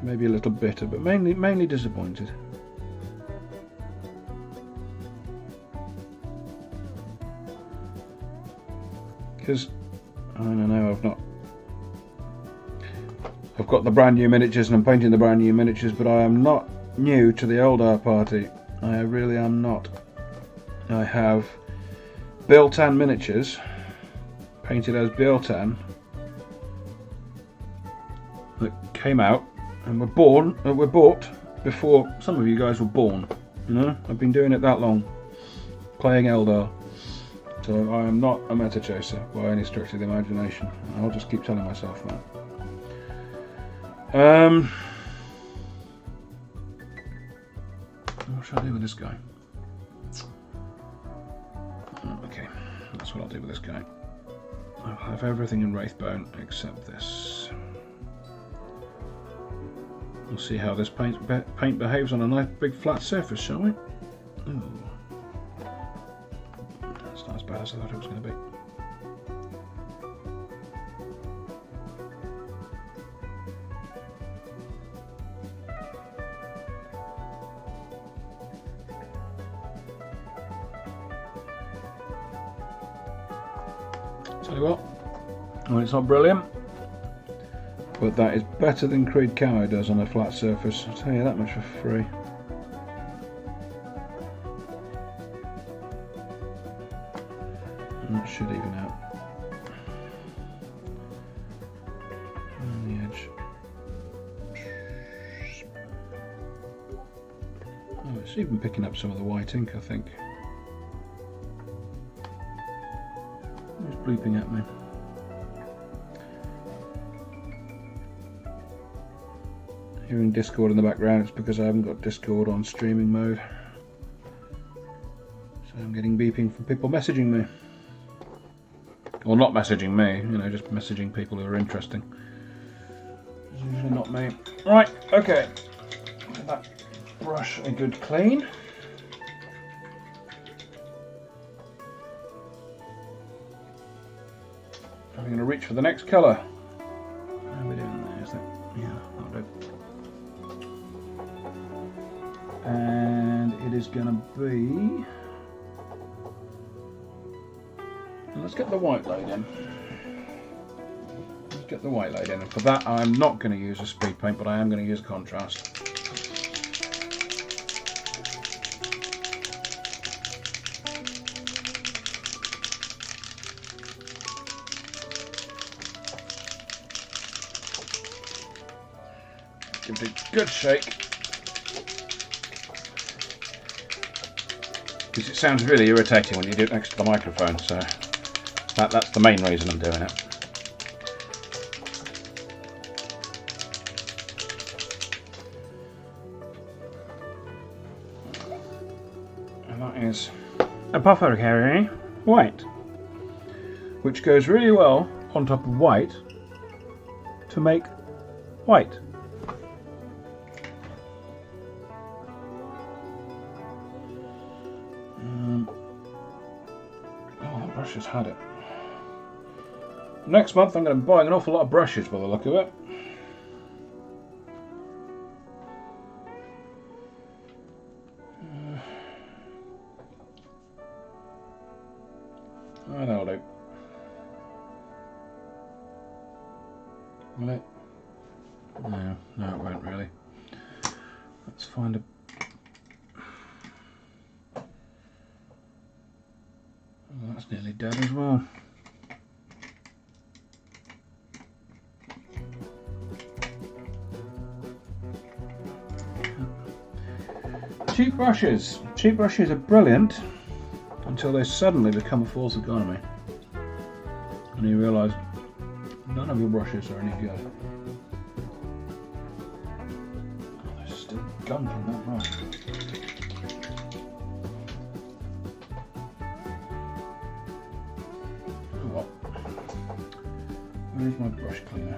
Maybe a little bitter, but mainly disappointed. Because I don't know, I've got the brand new miniatures and I'm painting the brand new miniatures, but I am not new to the Eldar party. I really am not. I have Biel-Tan miniatures painted as Biel-Tan that came out and were bought before some of you guys were born. You know, I've been doing it that long, playing Eldar. So I am not a meta chaser by any stretch of the imagination. I'll just keep telling myself that. What should I do with this guy? Okay, that's what I'll do with this guy. I'll have everything in Wraithbone except this. We'll see how this paint behaves on a nice big flat surface, shall we? Ooh. That's not as bad as I thought it was going to be. Tell you what, well, it's not brilliant, but that is better than Creed Camo does on a flat surface. I'll tell you that much for free. And that should even out. On the edge. Oh, it's even picking up some of the white ink, I think. Bleeping at me. Hearing Discord in the background, it's because I haven't got Discord on streaming mode. So I'm getting beeping from people messaging me. Or not messaging me, you know, just messaging people who are interesting. It's usually not me. Right, okay. Give that brush a good clean. I'm going to reach for the next colour. How are we doing there? Is that? Yeah, that'll do. is going to be... Let's get the white laid in. Let's get the white laid in. And for that, I'm not going to use a speed paint, but I am going to use contrast. Give it a good shake, because it sounds really irritating when you do it next to the microphone, so that's the main reason I'm doing it. And that is apothecary white, which goes really well on top of white to make white. Has had it. Next month I'm going to be buying an awful lot of brushes by the look of it. That'll do. Will it? No, it won't really. Let's find a... That's nearly dead as well. Cheap brushes. Cheap brushes are brilliant until they suddenly become a false economy. And you realise none of your brushes are any good. Oh, there's still gum from that brush. Where's my brush cleaner?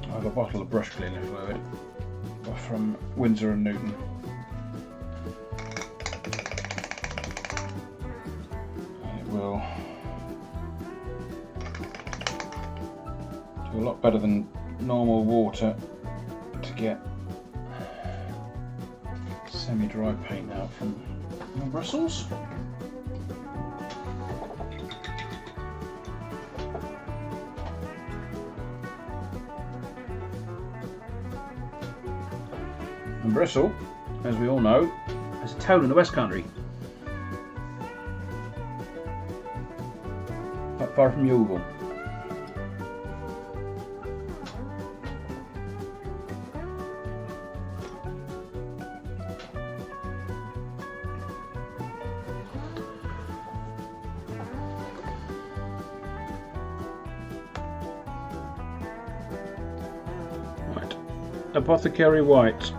I have a bottle of brush cleaner fluid from Winsor and Newton. And it will do a lot better than normal water to get semi-dry paint out from my bristles. And Bristol, as we all know, is a town in the West Country, not far from Yeovil. Right, apothecary white.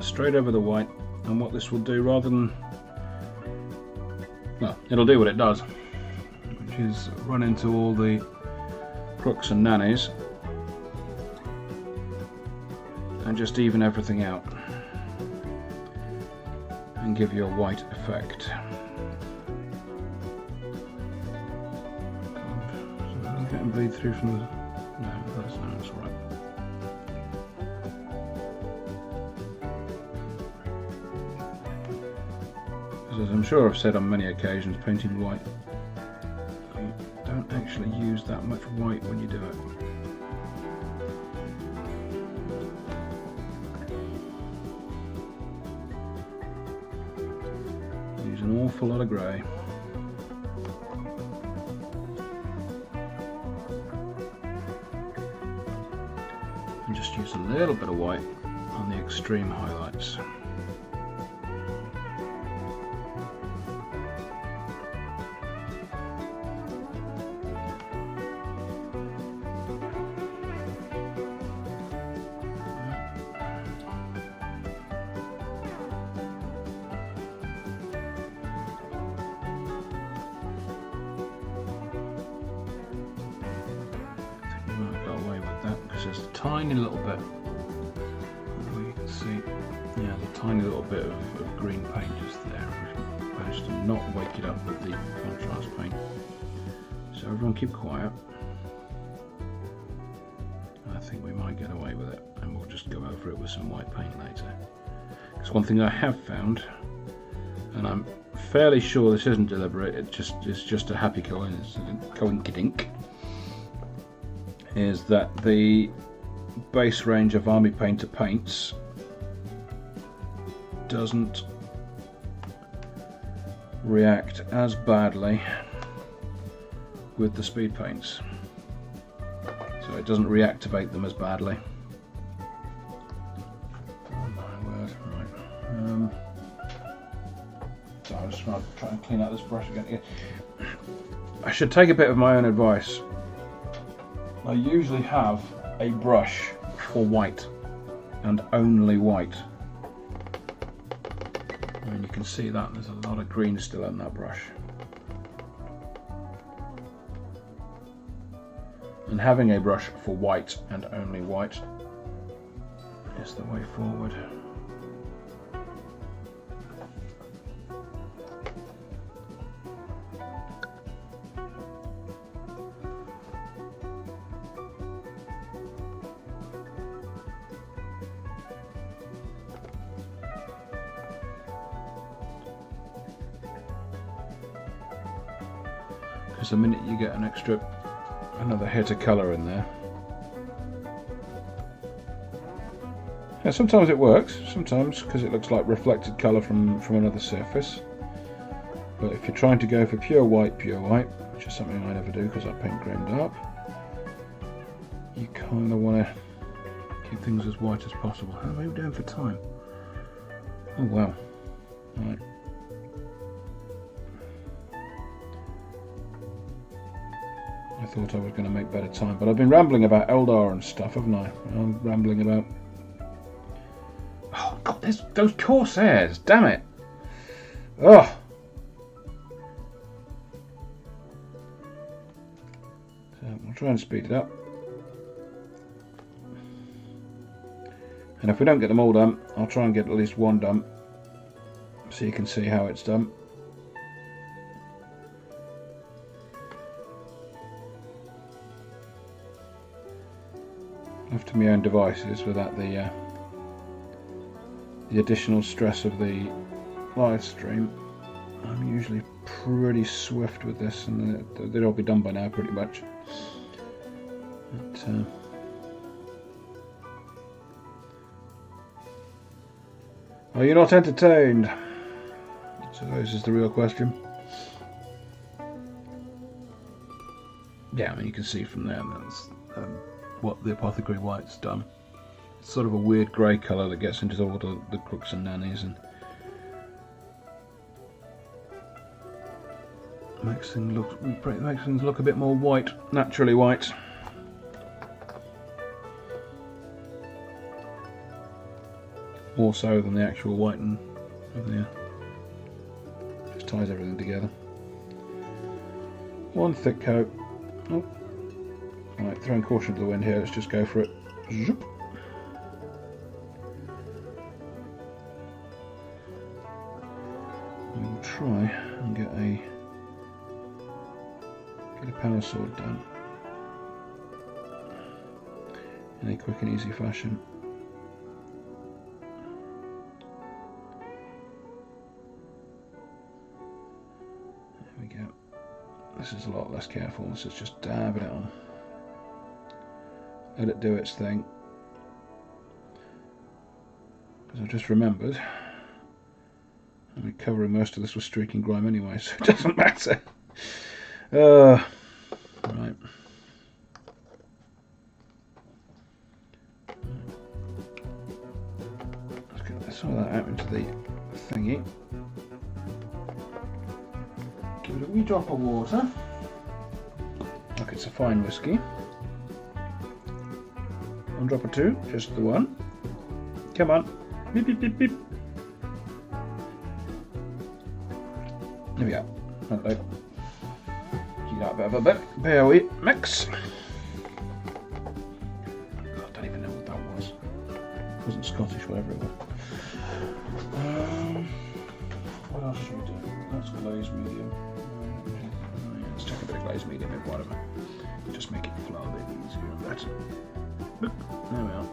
Straight over the white, and what this will do, rather than, well, it'll do what it does, which is run into all the crooks and nannies and just even everything out and give you a white effect. So I'm getting bleed through from the... No, that's all right. As I'm sure I've said on many occasions, painting white, you don't actually use that much white when you do it. You use an awful lot of grey. And just use a little bit of white on the extreme highlights. There's a tiny little bit, you can see, yeah, the tiny little bit of green paint just there. We managed to not wake it up with the contrast paint. So everyone keep quiet. I think we might get away with it, and we'll just go over it with some white paint later. Because one thing I have found, and I'm fairly sure this isn't deliberate, it's just a happy coincidence, is that the base range of Army Painter paints doesn't react as badly with the speed paints, so it doesn't reactivate them as badly. Oh my word, right. So I'm just going to try and clean out this brush again. I should take a bit of my own advice. I usually have a brush for white and only white. And you can see that there's a lot of green still on that brush. And having a brush for white and only white is the way forward. Because the minute you get another hit of colour in there. Yeah, sometimes it works, sometimes because it looks like reflected colour from another surface. But if you're trying to go for pure white, which is something I never do because I paint Grimdark, you kind of want to keep things as white as possible. How are we doing for time? Oh wow. Right. I thought I was going to make better time, but I've been rambling about Eldar and stuff, haven't I? I'm rambling about... Oh god, there's those Corsairs, damn it! Ugh! So we'll try and speed it up. And if we don't get them all done, I'll try and get at least one done, so you can see how it's done. Left to my own devices without the additional stress of the live stream, I'm usually pretty swift with this, and they'd all be done by now pretty much. But, are you not entertained? I suppose is the real question. Yeah, I mean you can see from there that's what the apothecary white's done. It's sort of a weird grey colour that gets into all the crooks and nannies and makes things look a bit more white, naturally white. More so than the actual whiten of the just ties everything together. One thick coat. Oh. Right, throwing caution to the wind here, let's just go for it. Zoop. We'll try and get a power sword done in a quick and easy fashion. There we go. This is a lot less careful, this is just dabbing it on. Let it do its thing. Because I've just remembered I'm covering most of this with streaking grime anyway, so it doesn't matter. Right. Let's get some of that out into the thingy. Give it a wee drop of water. Look, it's a fine whiskey. One drop or two, just the one. Come on. Beep, beep, beep, beep. There we go. That'll do. You got a bit of a bear wheat mix. God, I don't even know what that was. It wasn't Scottish, whatever it was. What else should we do? That's glaze medium. Let's take a bit of glaze medium in, whatever. Just make it flow a bit easier and better. There we are.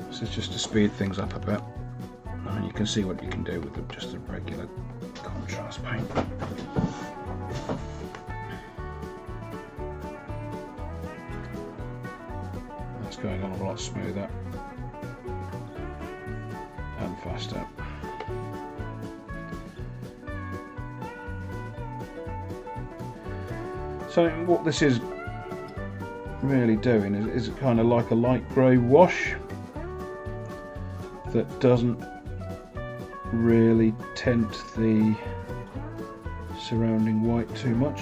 This is just to speed things up a bit. And you can see what you can do with just a regular contrast paint. That's going on a lot smoother and faster. So what this is really doing is kind of like a light grey wash that doesn't really tint the surrounding white too much.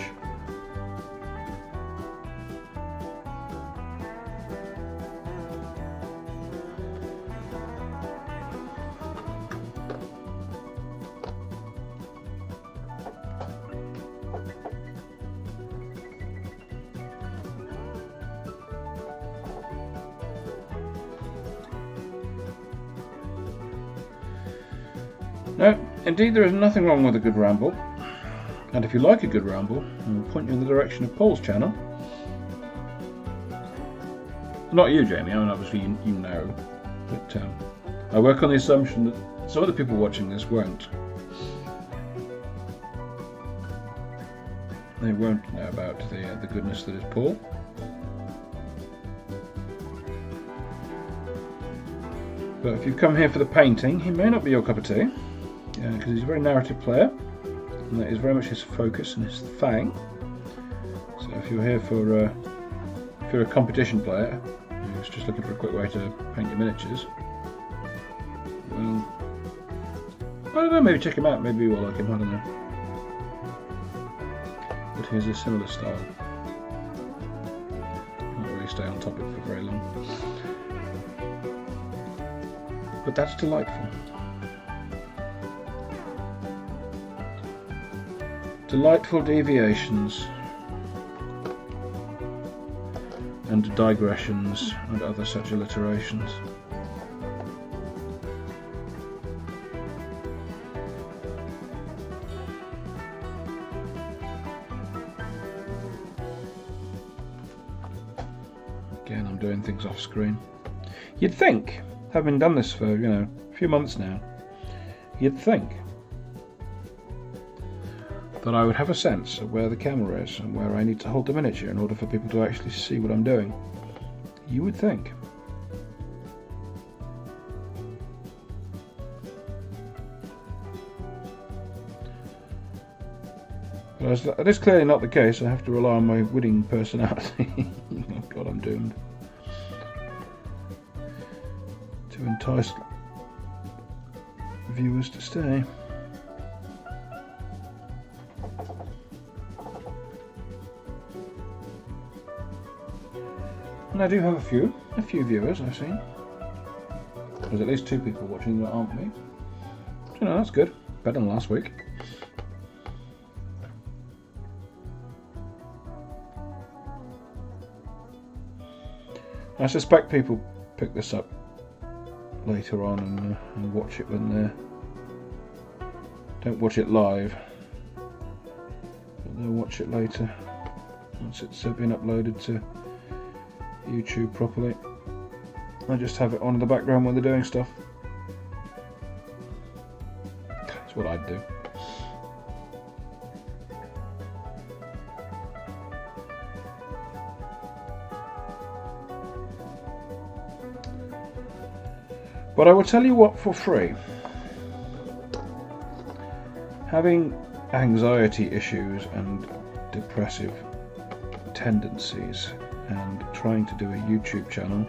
No, indeed there is nothing wrong with a good ramble, and if you like a good ramble, I will point you in the direction of Paul's channel. Not you, Jamie, I mean obviously you know, but I work on the assumption that some of the people watching this won't. They won't know about the goodness that is Paul. But if you've come here for the painting, he may not be your cup of tea. Because he's a very narrative player, and that is very much his focus and his thing. So if you're here for, if you're a competition player who's just looking for a quick way to paint your miniatures, well, I don't know, maybe check him out, maybe you will like him, I don't know. But here's a similar style. Can't really stay on topic for very long. But that's delightful. Delightful deviations and digressions and other such alliterations. Again, I'm doing things off screen. You'd think, having done this for, you know, a few months now, you'd think that I would have a sense of where the camera is and where I need to hold the miniature in order for people to actually see what I'm doing. You would think. But that is clearly not the case. I have to rely on my winning personality. Oh God, I'm doomed. To entice viewers to stay. And I do have a few viewers I've seen. There's at least 2 people watching that aren't me. You know, that's good. Better than last week. I suspect people pick this up later on and watch it when they're... Don't watch it live, but they'll watch it later once it's been uploaded to YouTube properly. I just have it on in the background when they're doing stuff. That's what I'd do. But I will tell you what for free. Having anxiety issues and depressive tendencies and trying to do a YouTube channel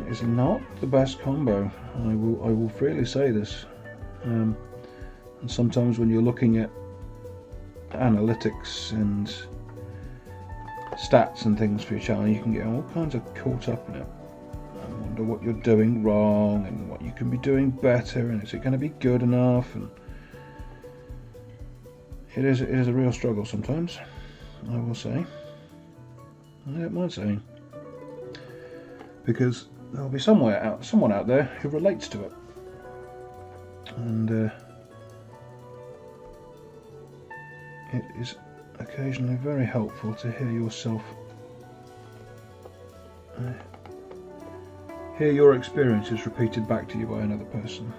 is not the best combo. I will freely say this. And sometimes when you're looking at analytics and stats and things for your channel, you can get all kinds of caught up in it. I wonder what you're doing wrong and what you can be doing better, and is it going to be good enough? And it is a real struggle sometimes, I will say. I don't mind saying, because there'll be someone out there who relates to it, and it is occasionally very helpful to hear yourself, hear your experiences repeated back to you by another person.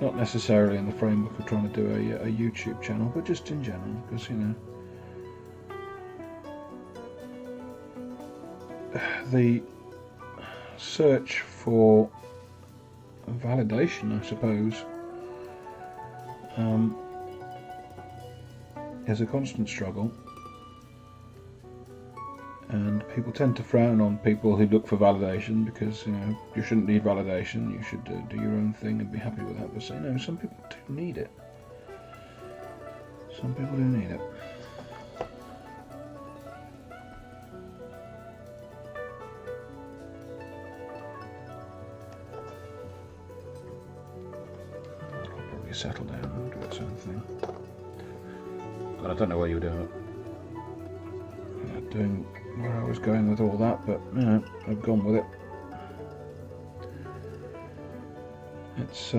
Not necessarily in the framework of trying to do a YouTube channel, but just in general, because, you know, the search for validation, I suppose, is a constant struggle, and people tend to frown on people who look for validation because, you know, you shouldn't need validation, you should do your own thing and be happy with that. But, you know, some people do need it. Some people do need it. I'll probably settle down and do its own thing. But I don't know where you were doing it. Doing where I was going with all that, but, you know, I've gone with it. It's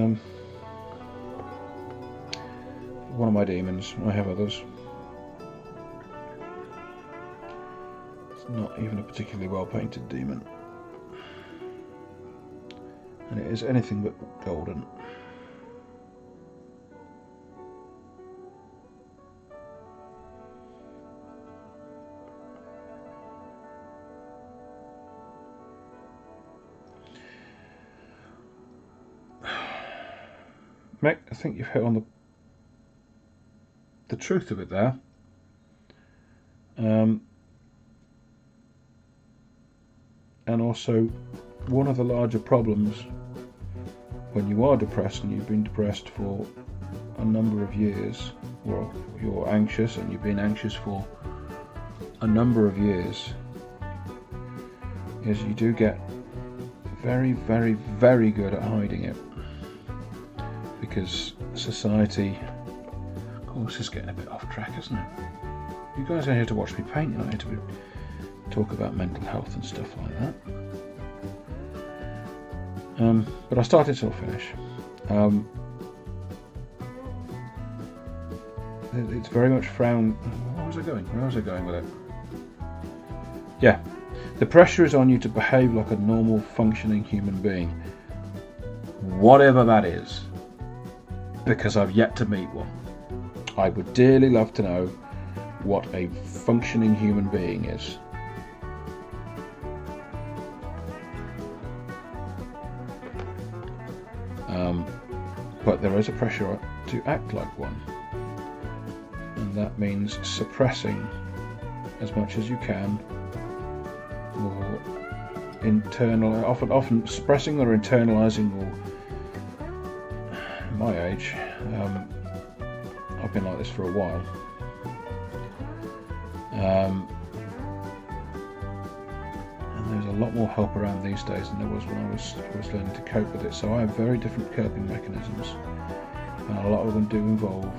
one of my demons. I have others. It's not even a particularly well painted demon, and it is anything but golden. Mick, I think you've hit on the truth of it there. And also, one of the larger problems when you are depressed, and you've been depressed for a number of years, or you're anxious and you've been anxious for a number of years, is you do get very, very, very good at hiding it. Because society, of course, is getting a bit off track, isn't it? You guys are here to watch me paint, you're not here to talk about mental health and stuff like that. But I started till finish. It's very much frowned. Where was I going? Where was I going with it? Yeah, the pressure is on you to behave like a normal, functioning human being, whatever that is. Because I've yet to meet one. I would dearly love to know what a functioning human being is. But there is a pressure to act like one, and that means suppressing as much as you can, or often suppressing or internalizing, or my age, I've been like this for a while, and there's a lot more help around these days than there was when I was learning to cope with it. So I have very different coping mechanisms, and a lot of them do involve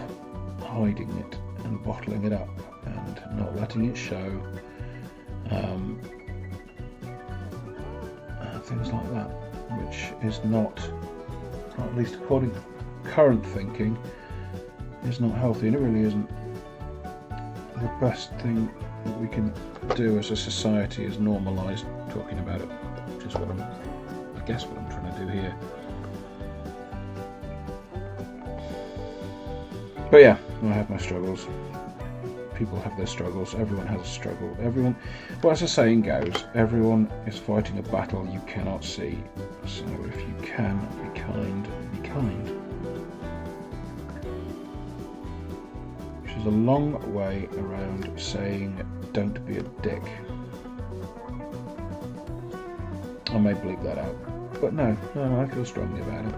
hiding it and bottling it up and not letting it show, things like that, which is not, at least according to current thinking, is not healthy, and it really isn't. The best thing that we can do as a society is normalise talking about it, which is what I guess what I'm trying to do here. But yeah, I have my struggles. People have their struggles. Everyone has a struggle. Well, as the saying goes, everyone is fighting a battle you cannot see. So if you can, be kind, be kind. Which is a long way around saying, don't be a dick. I may bleep that out. But no, I feel strongly about it.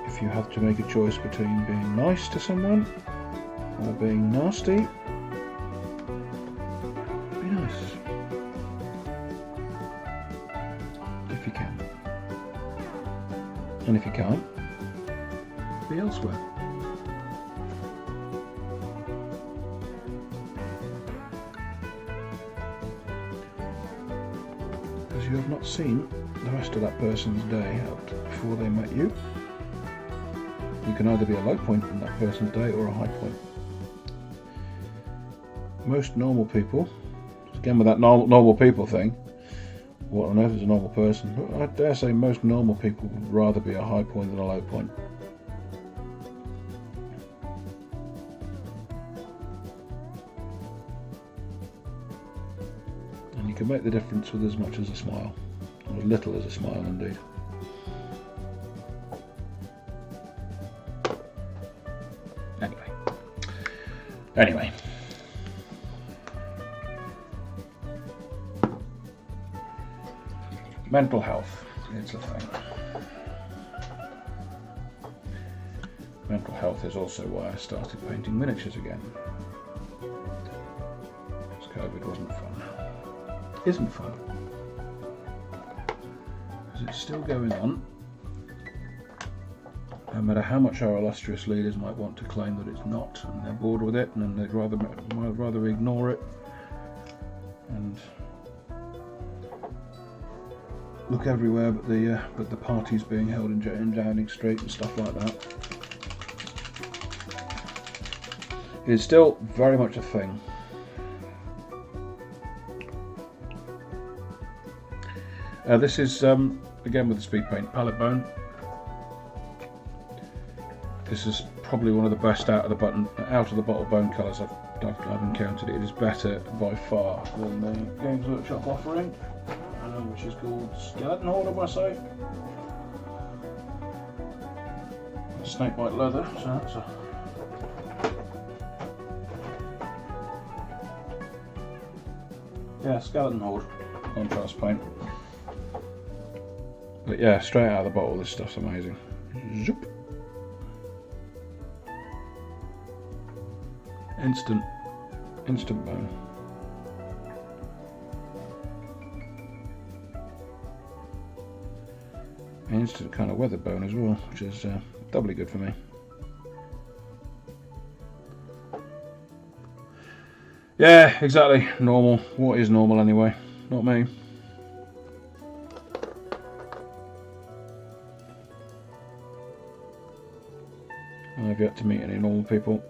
If you have to make a choice between being nice to someone or being nasty, be nice. If you can. And if you can't, be elsewhere. Because you have not seen the rest of that person's day out before they met you. You can either be a low point in that person's day or a high point. Most normal people, again with that normal people thing, what on earth is a normal person? I dare say most normal people would rather be a high point than a low point. And you can make the difference with as much as a smile, or as little as a smile indeed. Anyway. Mental health is a thing. Mental health is also why I started painting miniatures again. Because COVID wasn't fun. Isn't fun. Because it's still going on. No matter how much our illustrious leaders might want to claim that it's not, and they're bored with it, and they'd rather ignore it and look everywhere but the parties being held in Downing Street and stuff like that. It is still very much a thing. This is again with the speed paint palette bone. This is probably one of the best out of the bottle bone colours I've encountered. It is better by far than the Games Workshop offering, which is called Skeleton Horde, I say. Snakebite leather, so that's a Skeleton Horde contrast paint. But yeah, straight out of the bottle, this stuff's amazing. Zoop. Instant bone. Instant kind of weathered bone as well, which is doubly good for me. Yeah, exactly. Normal. What is normal anyway? Not me. I've yet to meet any normal people.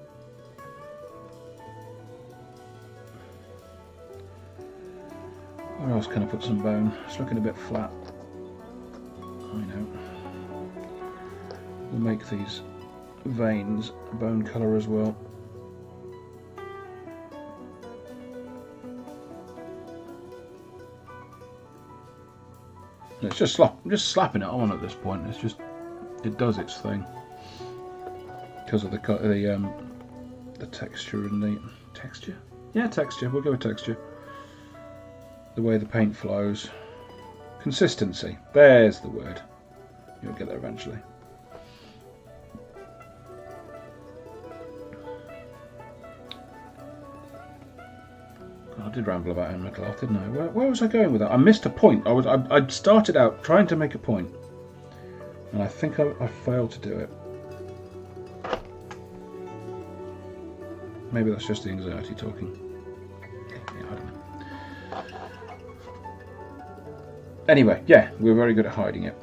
Where else can I put some bone? It's looking a bit flat. I know. We'll make these veins bone colour as well. It's just slapping it on at this point. It's just, it does its thing because of the texture and the texture. Yeah, texture. We'll go with texture. The way the paint flows. Consistency. There's the word. You'll get there eventually. I did ramble about Henry Cloth, didn't I? Where was I going with that? I missed a point. I started out trying to make a point, and I think I failed to do it. Maybe that's just the anxiety talking. Yeah, I don't know. Anyway, yeah, we're very good at hiding it.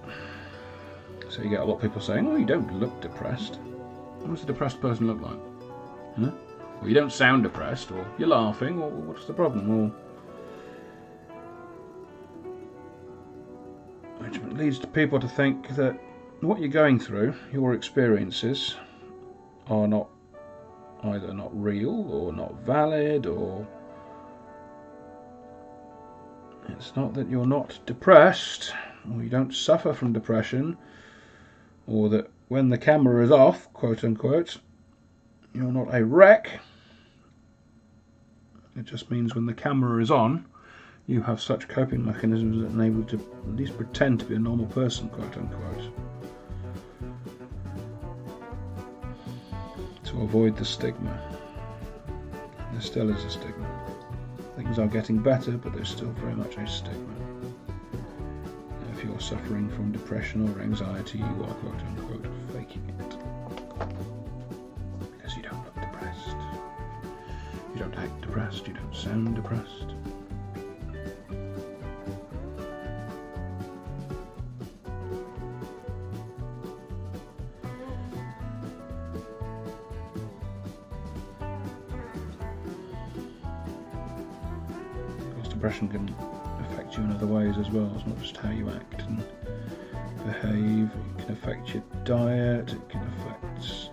So you get a lot of people saying, "Oh, you don't look depressed." What does a depressed person look like? Huh? Or you don't sound depressed, or you're laughing, or what's the problem? Which leads to people to think that what you're going through, your experiences, are not either not real or not valid, or it's not that you're not depressed, or you don't suffer from depression, or that when the camera is off, quote unquote, you're not a wreck. It just means when the camera is on, you have such coping mechanisms that enable you to at least pretend to be a normal person, quote unquote. To avoid the stigma. There still is a stigma. Things are getting better, but there's still very much a stigma. If you're suffering from depression or anxiety, you are, quote unquote, faking it. Because you don't look depressed. You don't act depressed, you don't sound depressed. depression can affect you in other ways as well. It's not just how you act and behave. It can affect your diet. It can affect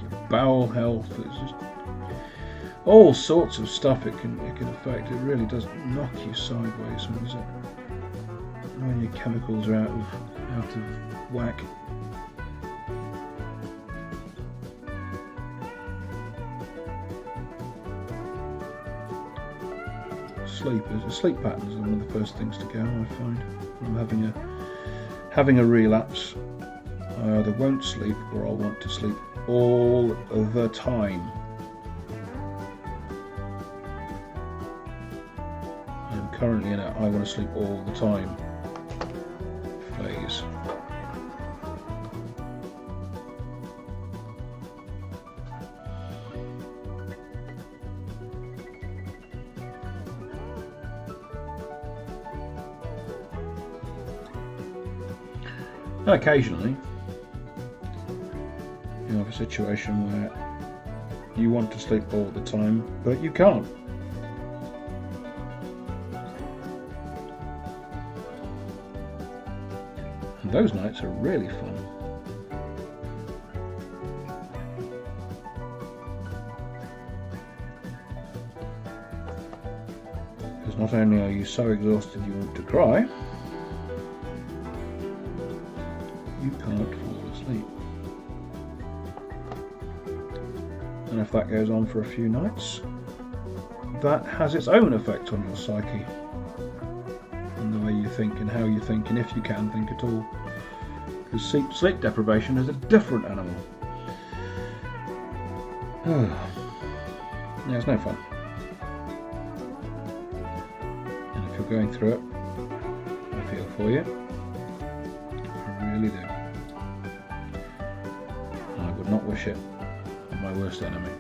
your bowel health. It's just all sorts of stuff it can affect. It really does knock you sideways when your chemicals are out of whack. Sleep patterns are one of the first things to go, I find. When I'm having a relapse, I either won't sleep or I'll want to sleep all the time. I'm currently in a I want to sleep all the time phase. And occasionally you have a situation where you want to sleep all the time, but you can't. And those nights are really fun. Because not only are you so exhausted you want to cry, you can't fall asleep. And if that goes on for a few nights, that has its own effect on your psyche and the way you think and how you think, and if you can think at all. Because sleep deprivation is a different animal. Yeah, it's no fun. And if you're going through it, I feel for you. I really do. I would not wish it on my worst enemy.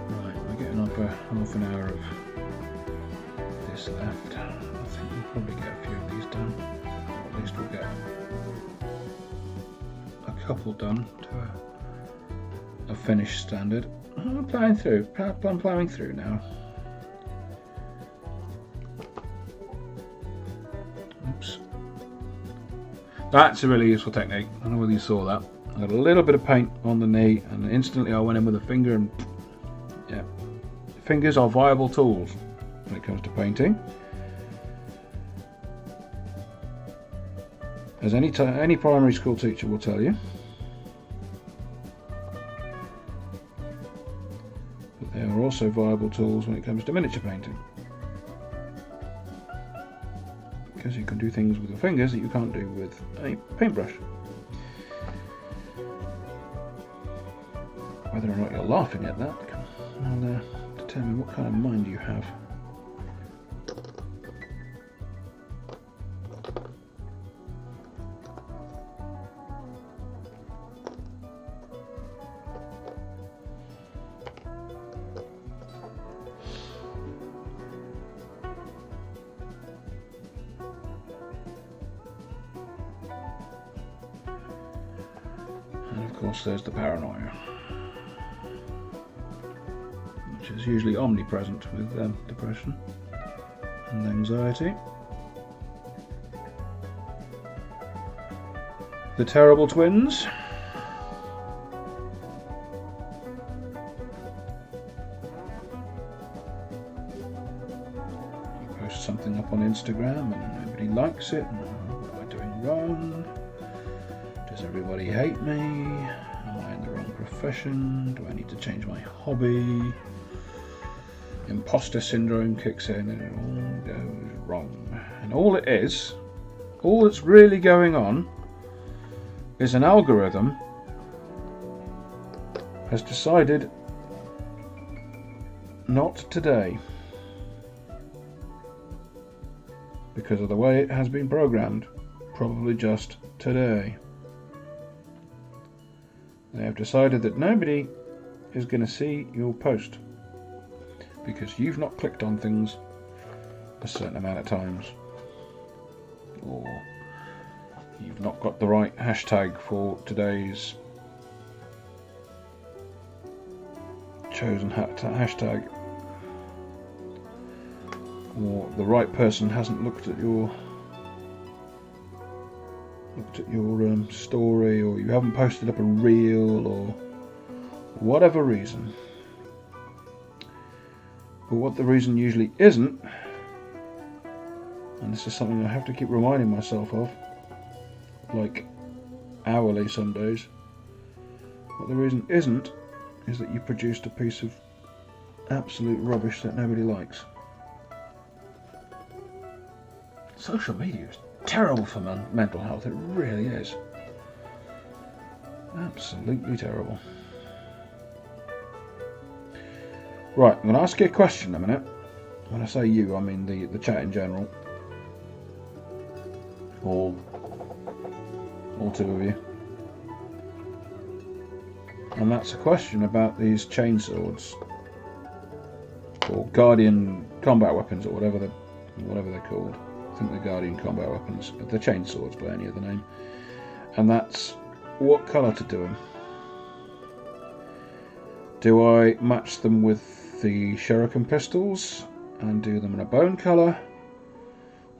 Right, we're getting up half an hour of this left. I think we'll probably get a few of these done. Or at least we'll get a couple done to a finished standard. I'm ploughing through. I'm ploughing through now. Oops. That's a really useful technique. I don't know whether you saw that. I got a little bit of paint on the knee and instantly I went in with a finger and yeah. Fingers are viable tools when it comes to painting. As any primary school teacher will tell you. But they are also viable tools when it comes to miniature painting. Because you can do things with your fingers that you can't do with a paintbrush. Whether or not you're laughing at that will determine what kind of mind you have. And of course there's the paranoia, which is usually omnipresent with depression and anxiety. The terrible twins. You post something up on Instagram and nobody likes it. What am I doing wrong? Does everybody hate me? Am I in the wrong profession? Do I need to change my hobby? Imposter syndrome kicks in and it all goes wrong. And all that's really going on is an algorithm has decided not today because of the way it has been programmed, probably just today. They have decided that nobody is going to see your post because you've not clicked on things a certain amount of times, or you've not got the right hashtag for today's chosen hashtag, or the right person hasn't looked at your story, or you haven't posted up a reel, or whatever reason. But what the reason usually isn't, and this is something I have to keep reminding myself of, like hourly some days, what the reason isn't is that you produced a piece of absolute rubbish that nobody likes. Social media is terrible for mental health, it really is. Absolutely terrible. Right, I'm going to ask you a question in a minute. When I say you, I mean the chat in general. All two of you. And that's a question about these chainswords, or Guardian combat weapons, or whatever they're called. I think they're Guardian combat weapons. They're chainswords by any other name. And that's what colour to do them. Do I match them with the shuriken pistols and do them in a bone colour?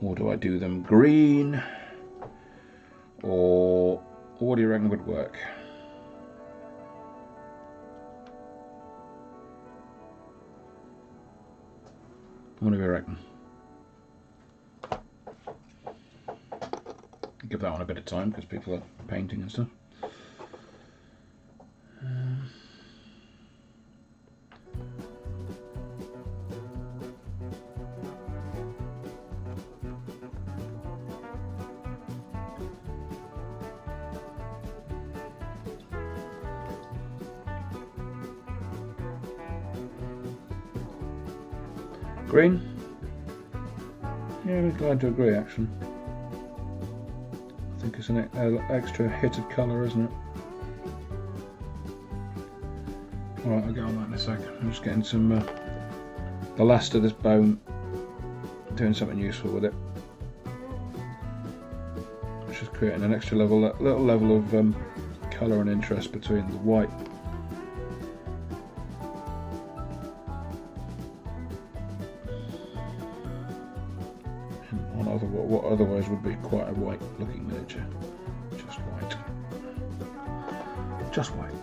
Or do I do them green? Or what do you reckon would work? What do you reckon? Give that one a bit of time because people are painting and stuff. Green? Yeah, we're glad to agree, actually. I think it's an extra hit of colour, isn't it? Alright, I'll get on that in a sec. I'm just getting some the last of this bone, doing something useful with it. It's just creating an extra level, little level of colour and interest between the white. What otherwise would be quite a white looking miniature. Just white. Just white.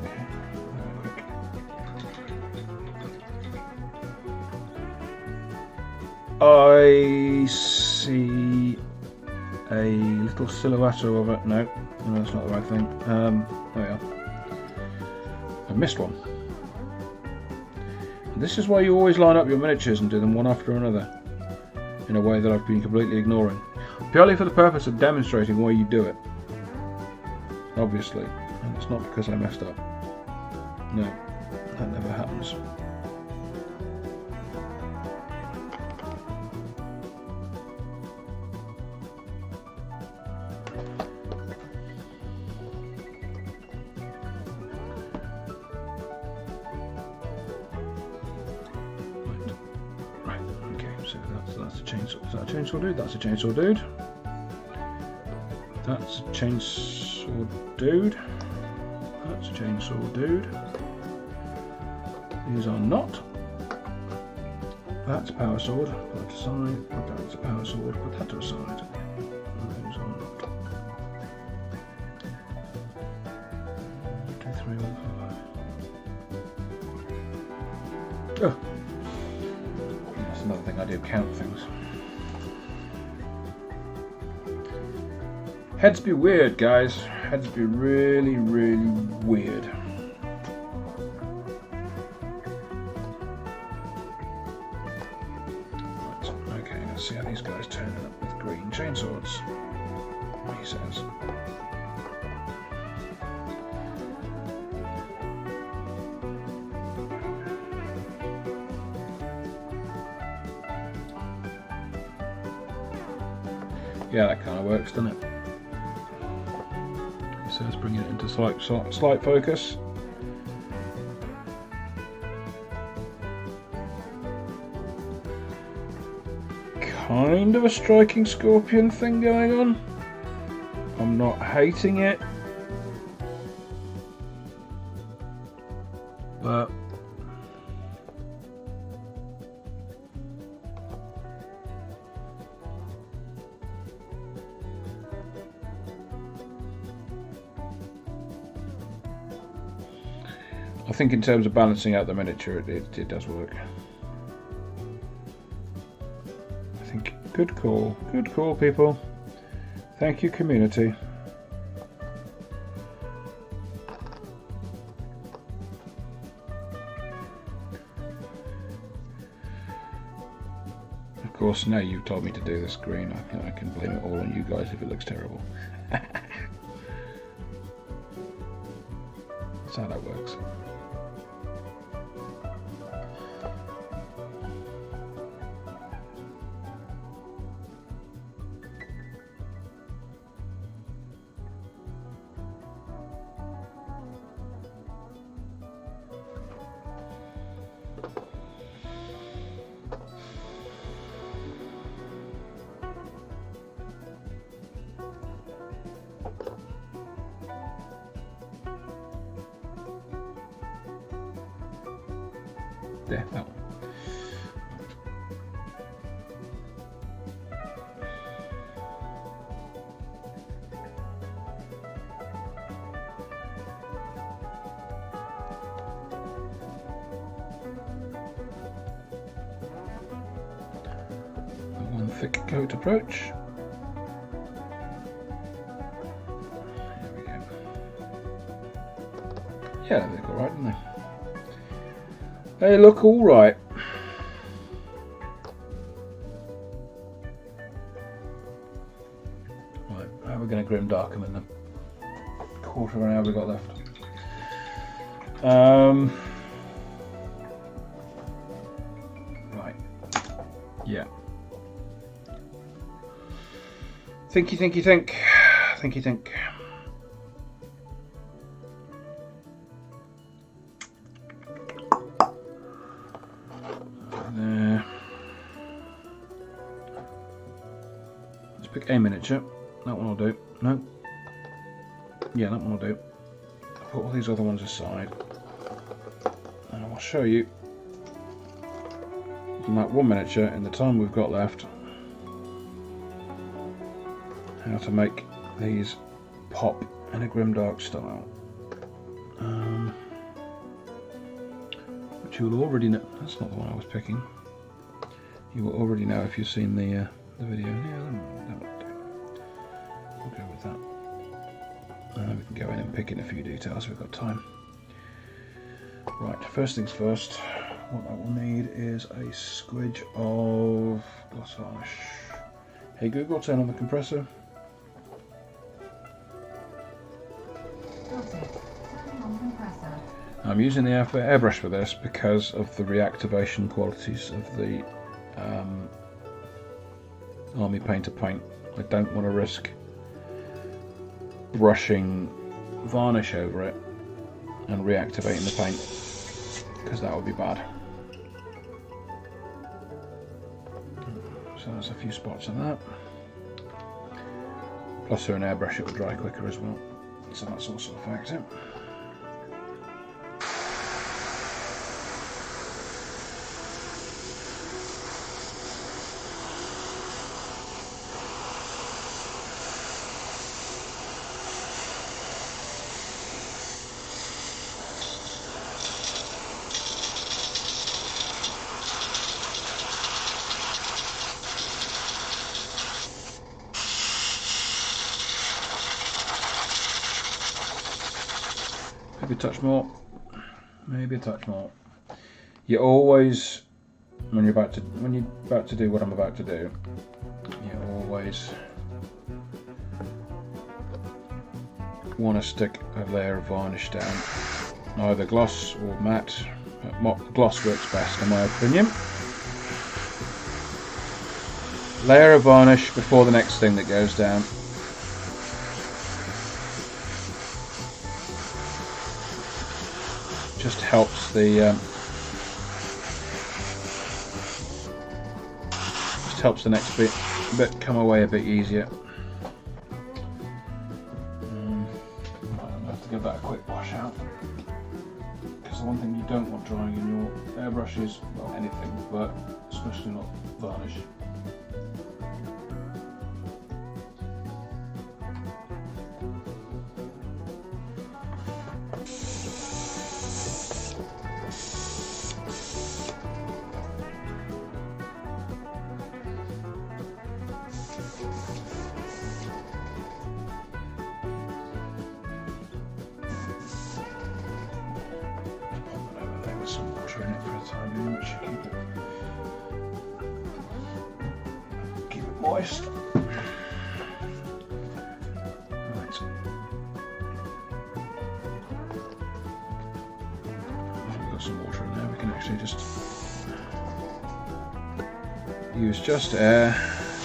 Okay. I see a little silhouette of it. No, that's not the right thing. There we are. I missed one. This is why you always line up your miniatures and do them one after another, in a way that I've been completely ignoring, purely for the purpose of demonstrating why you do it. Obviously, and it's not because I messed up. No, that never happens. That's a chainsaw. Is that a chainsaw dude? That's a chainsaw dude. That's a chainsaw dude. That's a chainsaw dude. These are not. That's a power sword. Put that aside. Put that as a power sword. Put that to a side. Those are not. 1, 2, 3, 1, 5. Oh. That's another thing I do, count things. Heads be weird, guys. Heads be really, really weird. Right, okay, let's see how these guys turn up with green chainswords. He says. Yeah, that kind of works, doesn't it? So let's bring it into slight focus. God, kind of a striking scorpion thing going on. I'm not hating it, but I think in terms of balancing out the miniature, it does work. I think good call, people. Thank you, community. Of course, now you've told me to do this green, I can blame it all on you guys if it looks terrible. That's how that works. There, that one. One thick coat approach. There we go. Yeah, they look alright, don't they? They look all right. Right, how are we going to Grimdark them in the quarter of an hour we've got left? Right. Yeah. Thinky, think. Thinky, think. There. Let's pick a miniature. That one will do. No. Yeah, that one will do. I'll put all these other ones aside. And I'll show you in that one miniature, in the time we've got left, how to make these pop in a Grimdark style. Which you will already know. That's not the one I was picking. You will already know if you've seen the video. Yeah, that would do. We'll go with that. And then we can go in and pick in a few details. We've got time. Right, first things first. What I will need is a squidge of gloss varnish. Hey Google, turn on the compressor. I'm using the airbrush for this because of the reactivation qualities of the Army Painter paint. I don't want to risk brushing varnish over it and reactivating the paint, because that would be bad. So there's a few spots on that. Plus through an airbrush it will dry quicker as well. So that's also a factor. Maybe a touch more. Maybe a touch more. You always, when you're about to do what I'm about to do, you always want to stick a layer of varnish down, either gloss or matte. Gloss works best in my opinion. Layer of varnish before the next thing that goes down. Just helps the just helps the next bit come away a bit easier. I'll have to give that a quick wash out, because the one thing you don't want drying in your airbrush is, well, anything, but especially not varnish. Some water in it for the time being, which should keep it moist. Right. We've got some water in there. We can actually just use just air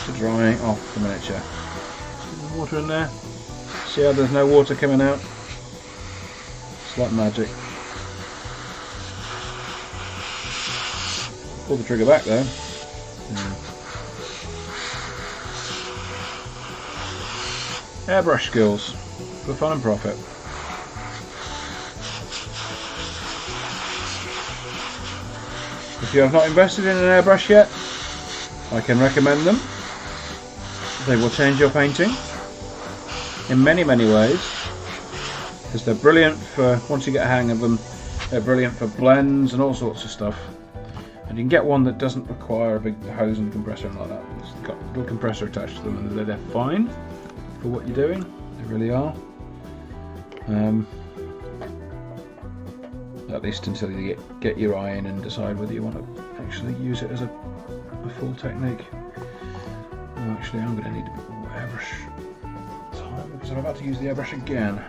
to dry off the miniature. Some water in there. See how there's no water coming out? It's like magic. Pull the trigger back though. Airbrush skills for fun and profit. If you have not invested in an airbrush yet, I can recommend them. They will change your painting in many ways, because they're brilliant for, once you get a hang of them, they're brilliant for blends and all sorts of stuff. And you can get one that doesn't require a big hose and compressor and like that. It's got a little compressor attached to them, and they're fine for what you're doing. They really are. At least until you get your eye in and decide whether you want to actually use it as a full technique. Well, actually, I'm going to need a bit more airbrush time, because I'm about to use the airbrush again.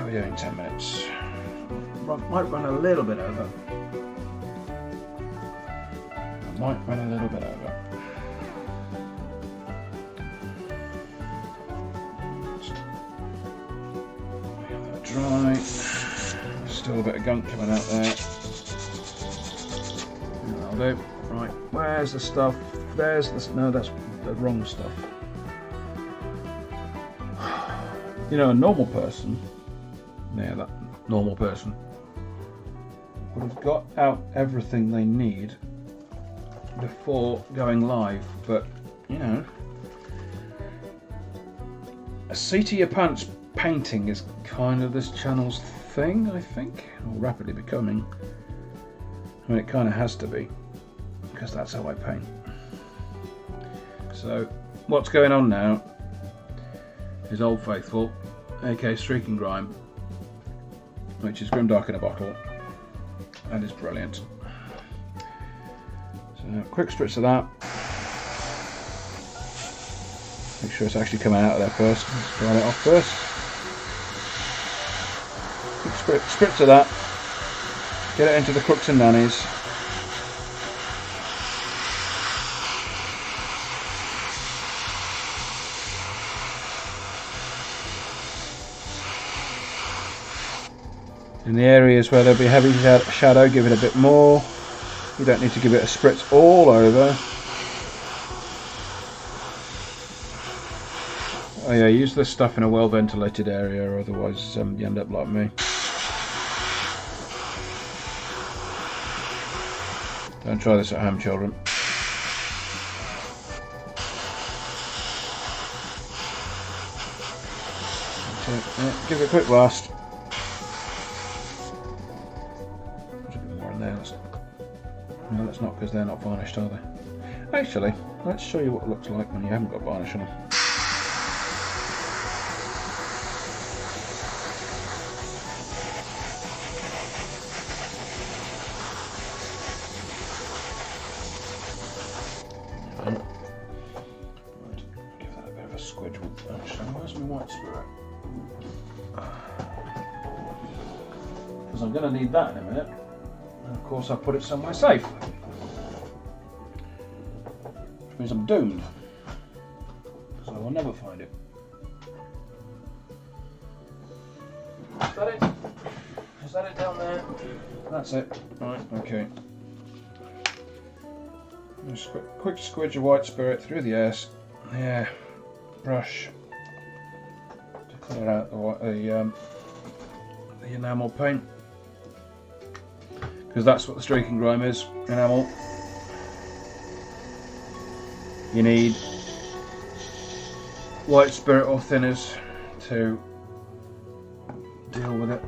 We're doing 10 minutes. Might run a little bit over. Might run a little bit over. Dry. Still a bit of gunk coming out there. That'll do. Right, where's the stuff? There's the, no, that's the wrong stuff. You know, a normal person, yeah, that normal person would have got out everything they need before going live, but you know, a seat of your pants painting is kind of this channel's thing, I think, or rapidly becoming. I mean, it kind of has to be, because that's how I paint. So what's going on now is Old Faithful, aka Streak and Grime, which is Grimdark in a bottle. That is brilliant. So quick spritz of that. Make sure it's actually coming out of there first. Let's dry it off first. Quick spritz of that. Get it into the crooks and nannies. In the areas where there'll be heavy shadow, give it a bit more. You don't need to give it a spritz all over. Oh yeah, use this stuff in a well ventilated area, or otherwise you end up like me. Don't try this at home, children. Yeah, give it a quick blast. No, that's not, because they're not varnished, are they? Actually, let's show you what it looks like when you haven't got varnish on them. Right, give that a bit of a squidge with, actually, where's my white spirit? Because I'm going to need that in a minute. And of course, I've put it somewhere safe, which means I'm doomed, so I will never find it. Is that it? Is that it down there? That's it. Right, okay. Just quick squidge of white spirit through the brush to clear out the enamel paint, because that's what the streaking grime is, enamel. You need white spirit or thinners to deal with it.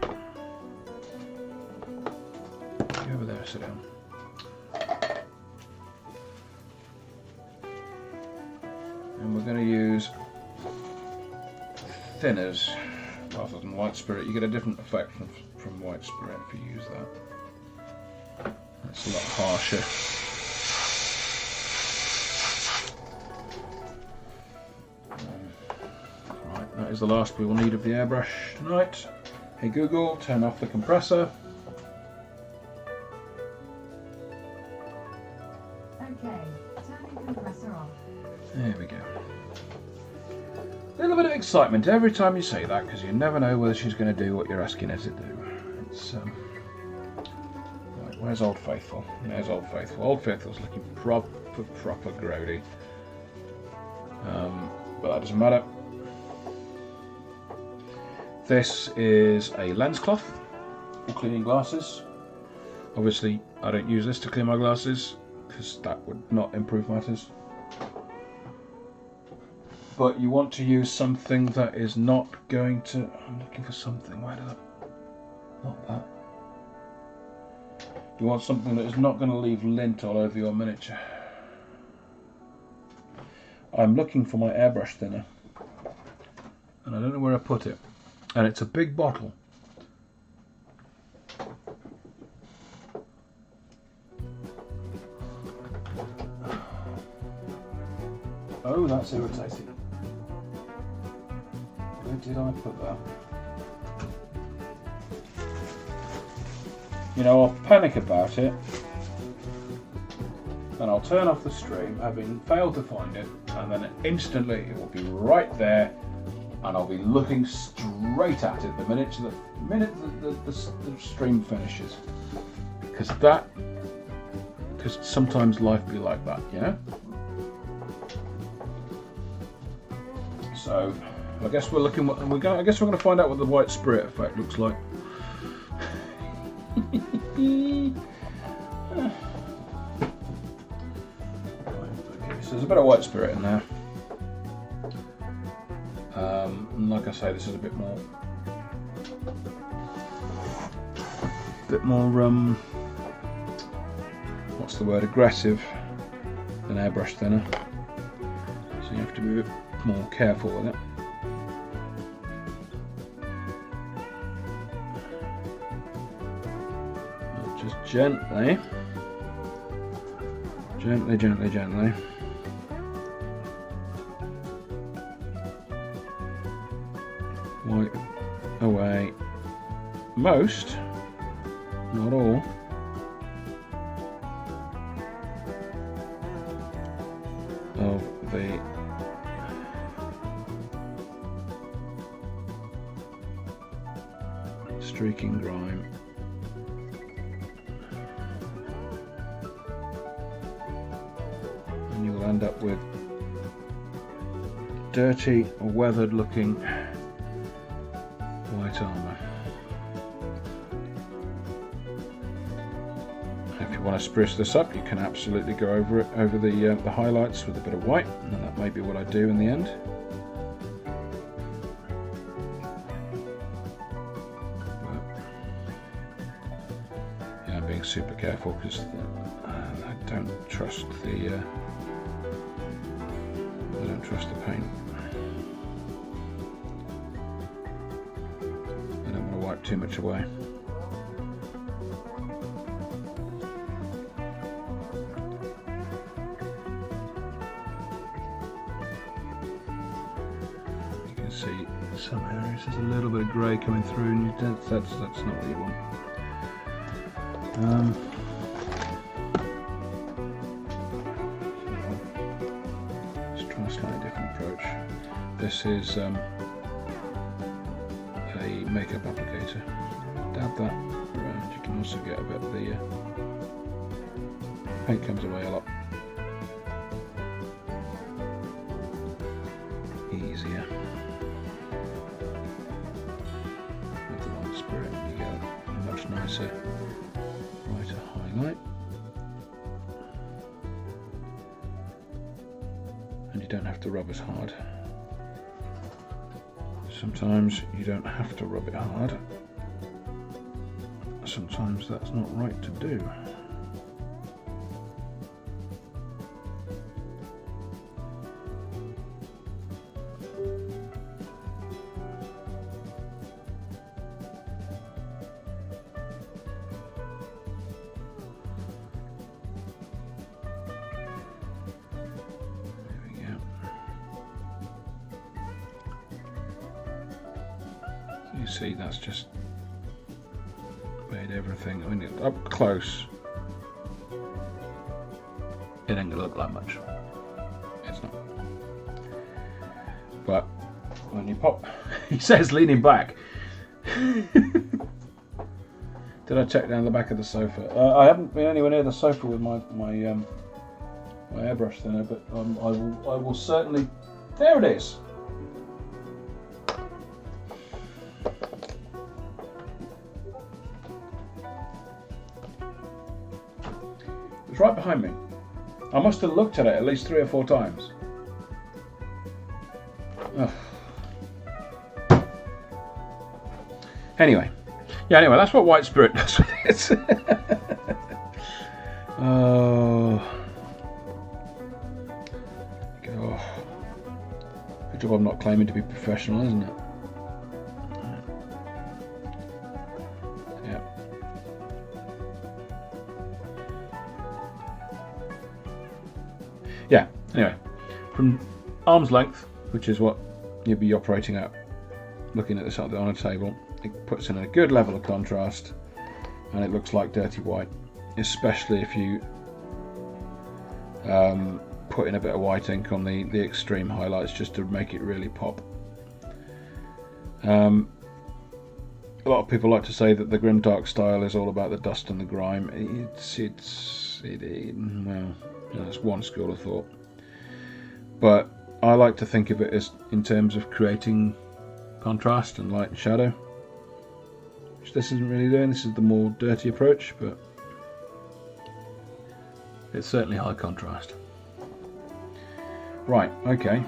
Go over there, sit down. And we're going to use thinners rather than white spirit. You get a different effect from white spirit if you use that. It's a lot harsher. Right, that is the last we will need of the airbrush tonight. Hey Google, turn off the compressor. Okay, turning compressor off. There we go. A little bit of excitement every time you say that, because you never know whether she's going to do what you're asking her to do. It's right, where's Old Faithful? There's Old Faithful. Old Faithful's looking proper grody. But that doesn't matter. This is a lens cloth for cleaning glasses. Obviously, I don't use this to clean my glasses because that would not improve matters. But you want to use something that is not going to... I'm looking for something. Where did I... Not that. You want something that is not going to leave lint all over your miniature. I'm looking for my airbrush thinner. And I don't know where I put it. And it's a big bottle. Oh, that's irritating. Where did I put that? You know, I'll panic about it, and I'll turn off the stream, having failed to find it, and then instantly it will be right there, and I'll be looking straight at it the minute the stream finishes. Because sometimes life be like that, you know? So I guess we're looking. I guess we're going to find out what the white spirit effect looks like. Okay, so there's a bit of white spirit in there. And like I say, this is a bit more what's the word? Aggressive than airbrush thinner. So you have to be a bit more careful with it. Just gently, wipe away most, not all, of the streaking grime. And you will end up with dirty or weathered looking white armour. If you want to spruce this up, you can absolutely go over it, over the highlights with a bit of white, and that may be what I do in the end. Yeah, I'm being super careful because I don't trust the paint. I don't want to wipe too much away. You can see in some areas there's a little bit of grey coming through, and that's not what you want. Let's try a slightly different approach. This is a makeup applicator, dab that around. You can also get a bit of the paint comes away a lot easier. With the white spirit, you get a much nicer, brighter highlight. And you don't have to rub as hard. Sometimes you don't have to rub it hard. Sometimes that's not right to do. You see, that's just made everything. I mean, up close, it ain't gonna look like much. It's not. But when you pop, he says leaning back. Did I check down the back of the sofa? I haven't been anywhere near the sofa with my airbrush thinner, but I will certainly. There it is. It's right behind me. I must have looked at it at least 3 or 4 times. Ugh. Anyway, that's what White Spirit does with it. Oh. Good job I'm not claiming to be professional, isn't it? Yeah, anyway, from arm's length, which is what you'd be operating at, looking at this on a table, it puts in a good level of contrast and it looks like dirty white, especially if you put in a bit of white ink on the extreme highlights just to make it really pop. A lot of people like to say that the Grimdark style is all about the dust and the grime. Well, that's one school of thought, but I like to think of it as in terms of creating contrast and light and shadow, which this isn't really doing. This is the more dirty approach, but it's certainly high contrast. Right, okay,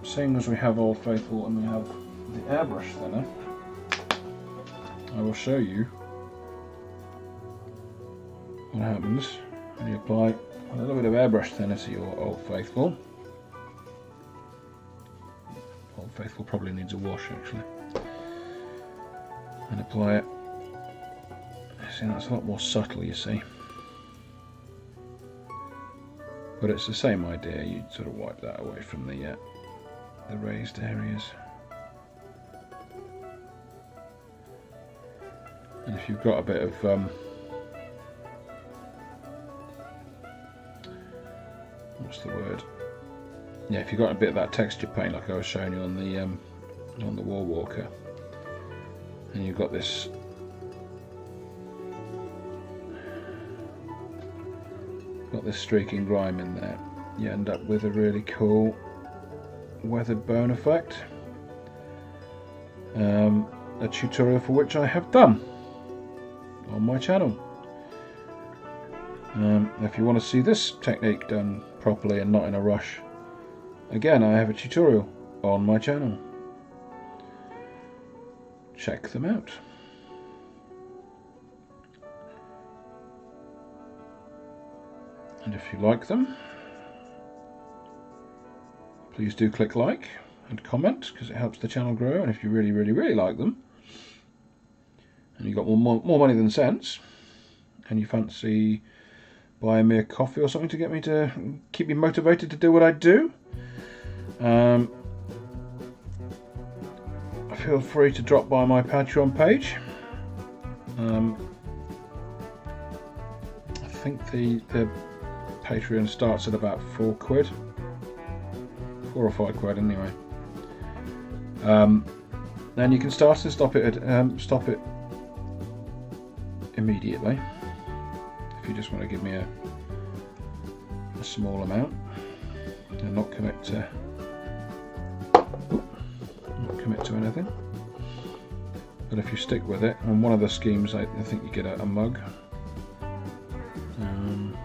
seeing as we have Old Faithful and we have the airbrush thinner, I will show you what happens when you apply a little bit of airbrush thinner to your Old Faithful. Old Faithful probably needs a wash actually. And apply it. See, that's a lot more subtle, you see. But it's the same idea. You sort of wipe that away from the raised areas. And if you've got a bit of what's the word? Yeah, if you've got a bit of that texture paint, like I was showing you on the War Walker, and you've got this streaking grime in there, you end up with a really cool weathered bone effect. A tutorial for which I have done on my channel. If you want to see this technique done properly and not in a rush, again, I have a tutorial on my channel. Check them out. And if you like them, please do click like and comment, because it helps the channel grow. And if you really, really, really like them, and you've got more money than sense, and you fancy buying me a coffee or something to get me to keep me motivated to do what I do, feel free to drop by my Patreon page. I think the Patreon starts at about £4, 4 or 5 quid anyway. Then you can start and stop it immediately. If you just want to give me a small amount and not commit to anything. But if you stick with it, on one of the schemes I think you get a mug. On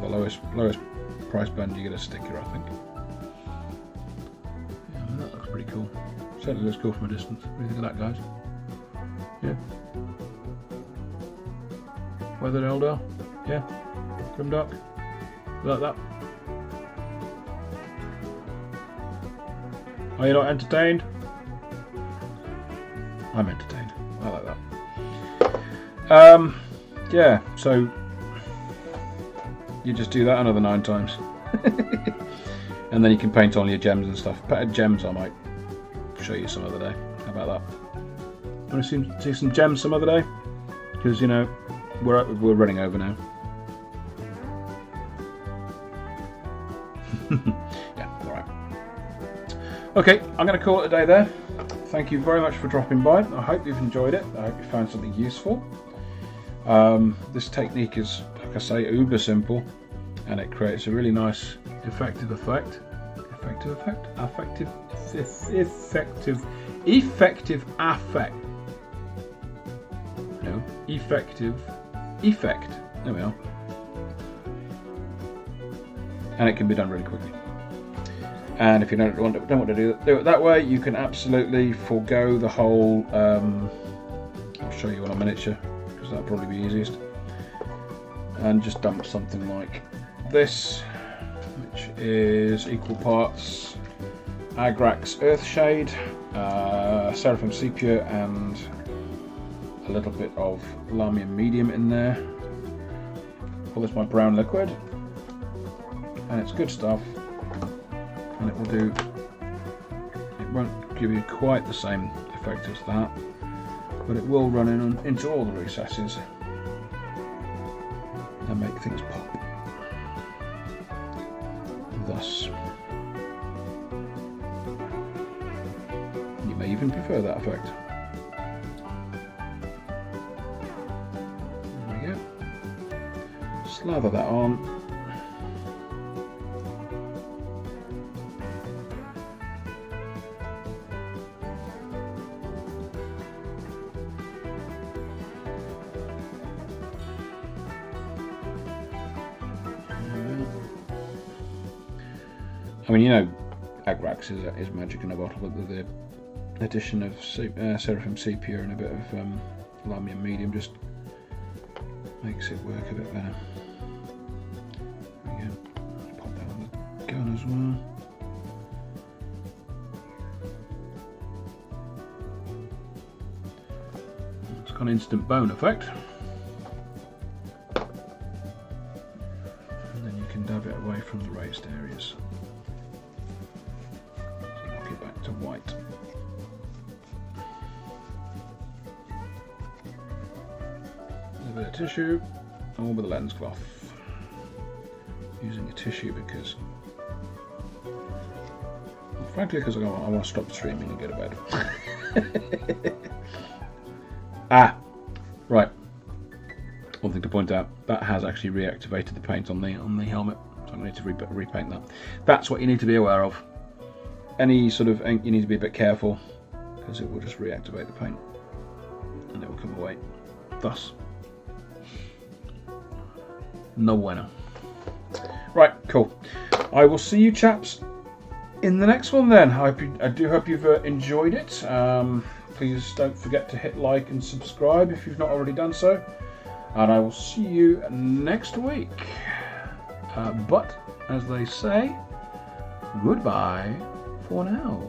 the lowest price band you get a sticker, I think. Yeah, I mean, that looks pretty cool. Certainly looks cool from a distance. What do you think of that, guys? Yeah. Weathered Eldar? Yeah. Grimdark? You like that? Are you not entertained? I'm entertained. I like that. Yeah, so you just do that another 9 times. And then you can paint on your gems and stuff. Gems I might show you some other day. How about that? Want to see some gems some other day? Because, you know, we're running over now. Yeah, alright. Okay, I'm going to call it a day there. Thank you very much for dropping by. I hope you've enjoyed it. I hope you found something useful. This technique is, like I say, uber simple, and it creates a really nice effective effect. Effective effect? Effective affect. No, effective effect. There we are. And it can be done really quickly. And if you don't want to do it that way, you can absolutely forego the whole. I'll show you on a miniature because that'll probably be easiest. And just dump something like this, which is equal parts Agrax Earthshade, Seraphim Sepia, and a little bit of Lamium Medium in there. Call this my brown liquid, and it's good stuff. And it will do. It won't give you quite the same effect as that, but it will run into all the recesses and make things pop. Thus, you may even prefer that effect. There we go. Slather that on. I mean, you know, Agrax is magic in a bottle, but the addition of Seraphim Sepia and a bit of Lamium Medium just makes it work a bit better. There we go. Pop that on the gun as well. It's got an instant bone effect. And then you can dab it away from the raised areas. To white. A bit of tissue, all with a lens cloth. Using a tissue because, well, frankly, because I want to stop streaming and go to bed. Right. One thing to point out: that has actually reactivated the paint on the helmet, so I need to repaint that. That's what you need to be aware of. Any sort of ink, you need to be a bit careful because it will just reactivate the paint and it will come away. Thus, no bueno. Right, cool. I will see you chaps in the next one then. I do hope you've enjoyed it. Please don't forget to hit like and subscribe if you've not already done so. And I will see you next week. But, as they say, goodbye for now.